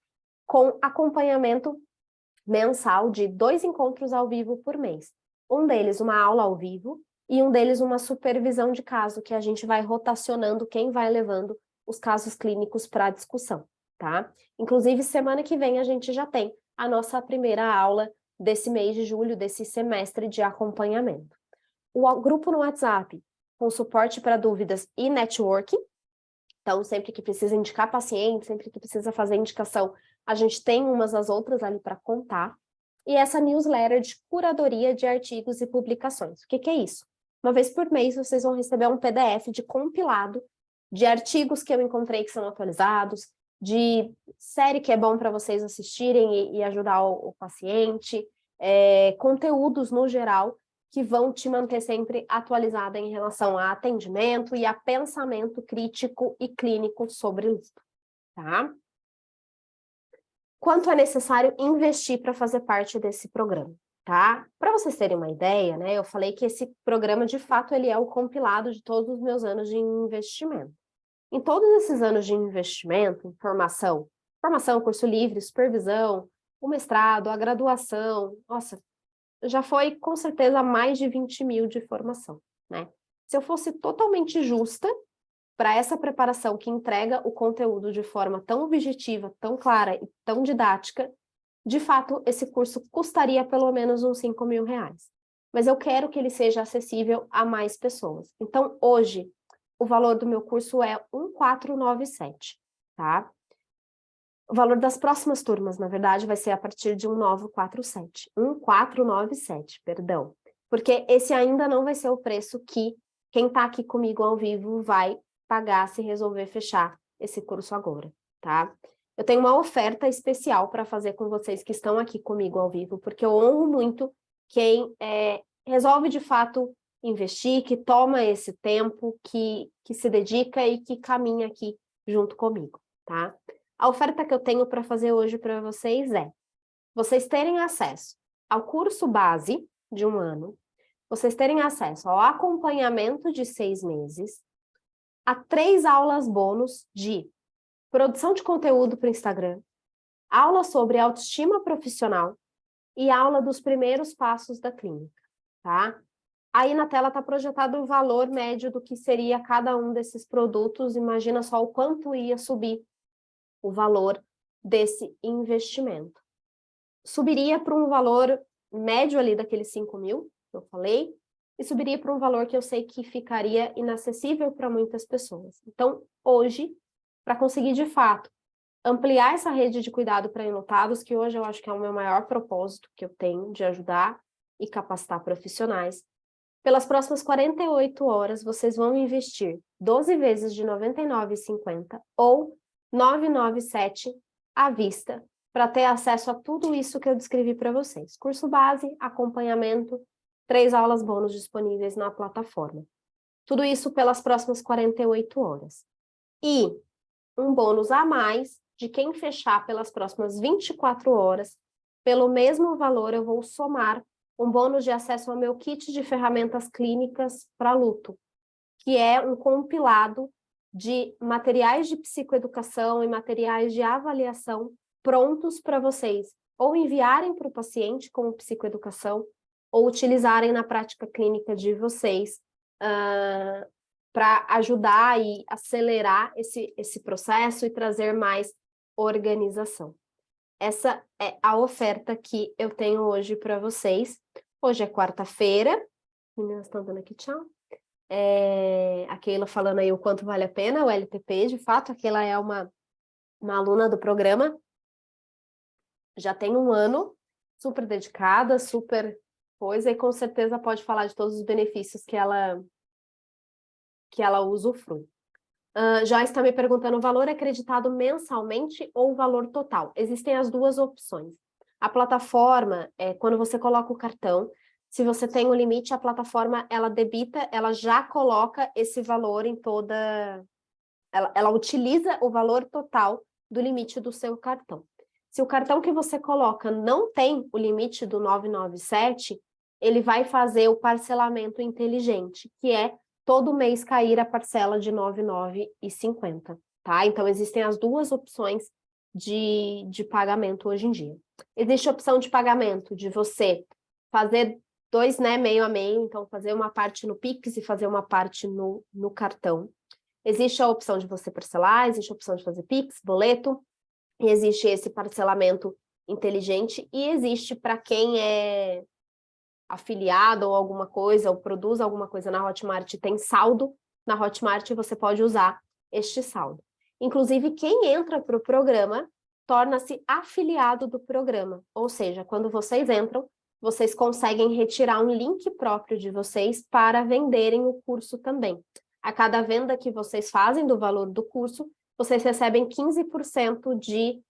com acompanhamento mensal de 2 encontros ao vivo por mês. Um deles uma aula ao vivo e um deles uma supervisão de caso, que a gente vai rotacionando quem vai levando os casos clínicos para discussão, tá? Inclusive, semana que vem a gente já tem a nossa primeira aula desse mês de julho, desse semestre de acompanhamento. O grupo no WhatsApp, com suporte para dúvidas e networking. Então, sempre que precisa indicar paciente, sempre que precisa fazer indicação, a gente tem umas às outras ali para contar. E essa newsletter de curadoria de artigos e publicações. O que que é isso? Uma vez por mês, vocês vão receber um PDF de compilado de artigos que eu encontrei que são atualizados, de série que é bom para vocês assistirem e ajudar o paciente, conteúdos no geral, que vão te manter sempre atualizada em relação a atendimento e a pensamento crítico e clínico sobre luto, tá? Quanto é necessário investir para fazer parte desse programa, tá? Para vocês terem uma ideia, né, eu falei que esse programa, de fato, ele é o compilado de todos os meus anos de investimento. Em todos esses anos de investimento, formação, curso livre, supervisão, o mestrado, a graduação, nossa, já foi com certeza mais de 20 mil de formação, né? Se eu fosse totalmente justa para essa preparação que entrega o conteúdo de forma tão objetiva, tão clara e tão didática, de fato, esse curso custaria pelo menos uns 5 mil reais. Mas eu quero que ele seja acessível a mais pessoas. Então, hoje, o valor do meu curso é 1.497, tá? O valor das próximas turmas, na verdade, vai ser a partir de 1.497, perdão. Porque esse ainda não vai ser o preço que quem está aqui comigo ao vivo vai pagar se resolver fechar esse curso agora, tá? Eu tenho uma oferta especial para fazer com vocês que estão aqui comigo ao vivo, porque eu honro muito quem resolve de fato investir, que toma esse tempo, que se dedica e que caminha aqui junto comigo, tá? A oferta que eu tenho para fazer hoje para vocês é vocês terem acesso ao curso base de 1 ano, vocês terem acesso ao acompanhamento de 6 meses, a 3 aulas bônus de produção de conteúdo para o Instagram, aula sobre autoestima profissional e aula dos primeiros passos da clínica, tá? Aí na tela está projetado o valor médio do que seria cada um desses produtos. Imagina só o quanto ia subir o valor desse investimento. Subiria para um valor médio ali daqueles 5 mil, que eu falei, e subiria para um valor que eu sei que ficaria inacessível para muitas pessoas. Então, hoje, para conseguir de fato ampliar essa rede de cuidado para enlutados, que hoje eu acho que é o meu maior propósito que eu tenho de ajudar e capacitar profissionais, pelas próximas 48 horas, vocês vão investir 12 vezes de R$ 99,50 ou R$ 997 à vista, para ter acesso a tudo isso que eu descrevi para vocês. Curso base, acompanhamento, 3 aulas bônus disponíveis na plataforma. Tudo isso pelas próximas 48 horas. E um bônus a mais de quem fechar pelas próximas 24 horas, pelo mesmo valor eu vou somar um bônus de acesso ao meu kit de ferramentas clínicas para luto, que é um compilado de materiais de psicoeducação e materiais de avaliação prontos para vocês ou enviarem para o paciente como psicoeducação ou utilizarem na prática clínica de vocês para ajudar e acelerar esse processo e trazer mais organização. Essa é a oferta que eu tenho hoje para vocês. Hoje é quarta-feira. Meninas estão dando aqui tchau. A Keila falando aí o quanto vale a pena o LTP. De fato, a Keila é uma aluna do programa. Já tem um ano, super dedicada, super coisa, e com certeza pode falar de todos os benefícios que ela usufrui. Já está me perguntando, o valor é acreditado mensalmente ou o valor total? Existem as duas opções. A plataforma, quando você coloca o cartão, se você tem um limite, a plataforma, ela debita, ela já coloca esse valor em toda... Ela utiliza o valor total do limite do seu cartão. Se o cartão que você coloca não tem o limite do 997, ele vai fazer o parcelamento inteligente, que é todo mês cair a parcela de R$ 9,950, tá? Então, existem as duas opções de pagamento hoje em dia. Existe a opção de pagamento de você fazer dois, né, meio a meio, então fazer uma parte no Pix e fazer uma parte no cartão. Existe a opção de você parcelar, existe a opção de fazer Pix, boleto, e existe esse parcelamento inteligente, e existe para quem é afiliado ou alguma coisa, ou produz alguma coisa na Hotmart e tem saldo, na Hotmart você pode usar este saldo. Inclusive, quem entra para o programa torna-se afiliado do programa, ou seja, quando vocês entram, vocês conseguem retirar um link próprio de vocês para venderem o curso também. A cada venda que vocês fazem do valor do curso, vocês recebem 15% de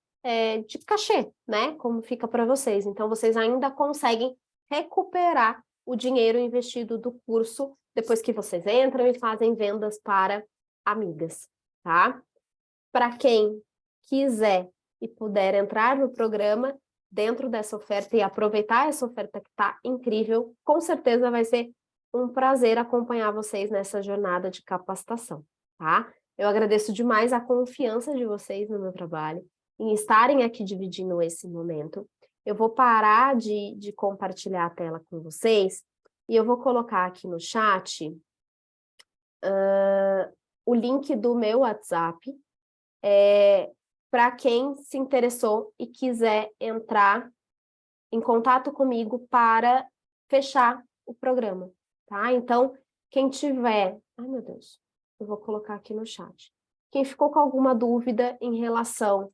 cachê, né? Como fica para vocês. Então, vocês ainda conseguem recuperar o dinheiro investido do curso depois que vocês entram e fazem vendas para amigas, tá? Para quem quiser e puder entrar no programa dentro dessa oferta e aproveitar essa oferta que está incrível, com certeza vai ser um prazer acompanhar vocês nessa jornada de capacitação, tá? Eu agradeço demais a confiança de vocês no meu trabalho, em estarem aqui dividindo esse momento. Eu vou parar de compartilhar a tela com vocês e eu vou colocar aqui no chat o link do meu WhatsApp para quem se interessou e quiser entrar em contato comigo para fechar o programa, tá? Então, quem tiver... Ai, meu Deus, eu vou colocar aqui no chat. Quem ficou com alguma dúvida em relação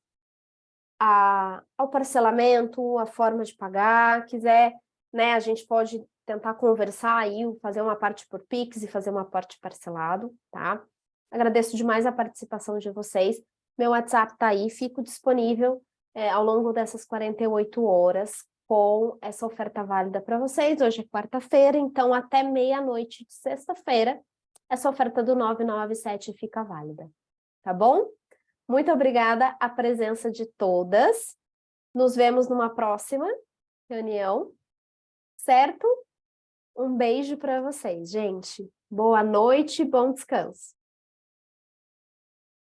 ao parcelamento, a forma de pagar, quiser, né, a gente pode tentar conversar aí, fazer uma parte por Pix e fazer uma parte parcelado, tá? Agradeço demais a participação de vocês. Meu WhatsApp tá aí, fico disponível ao longo dessas 48 horas com essa oferta válida para vocês. Hoje é quarta-feira, então até meia-noite de sexta-feira, essa oferta do 997 fica válida, tá bom? Muito obrigada a presença de todas. Nos vemos numa próxima reunião, certo? Um beijo para vocês, gente. Boa noite, bom descanso.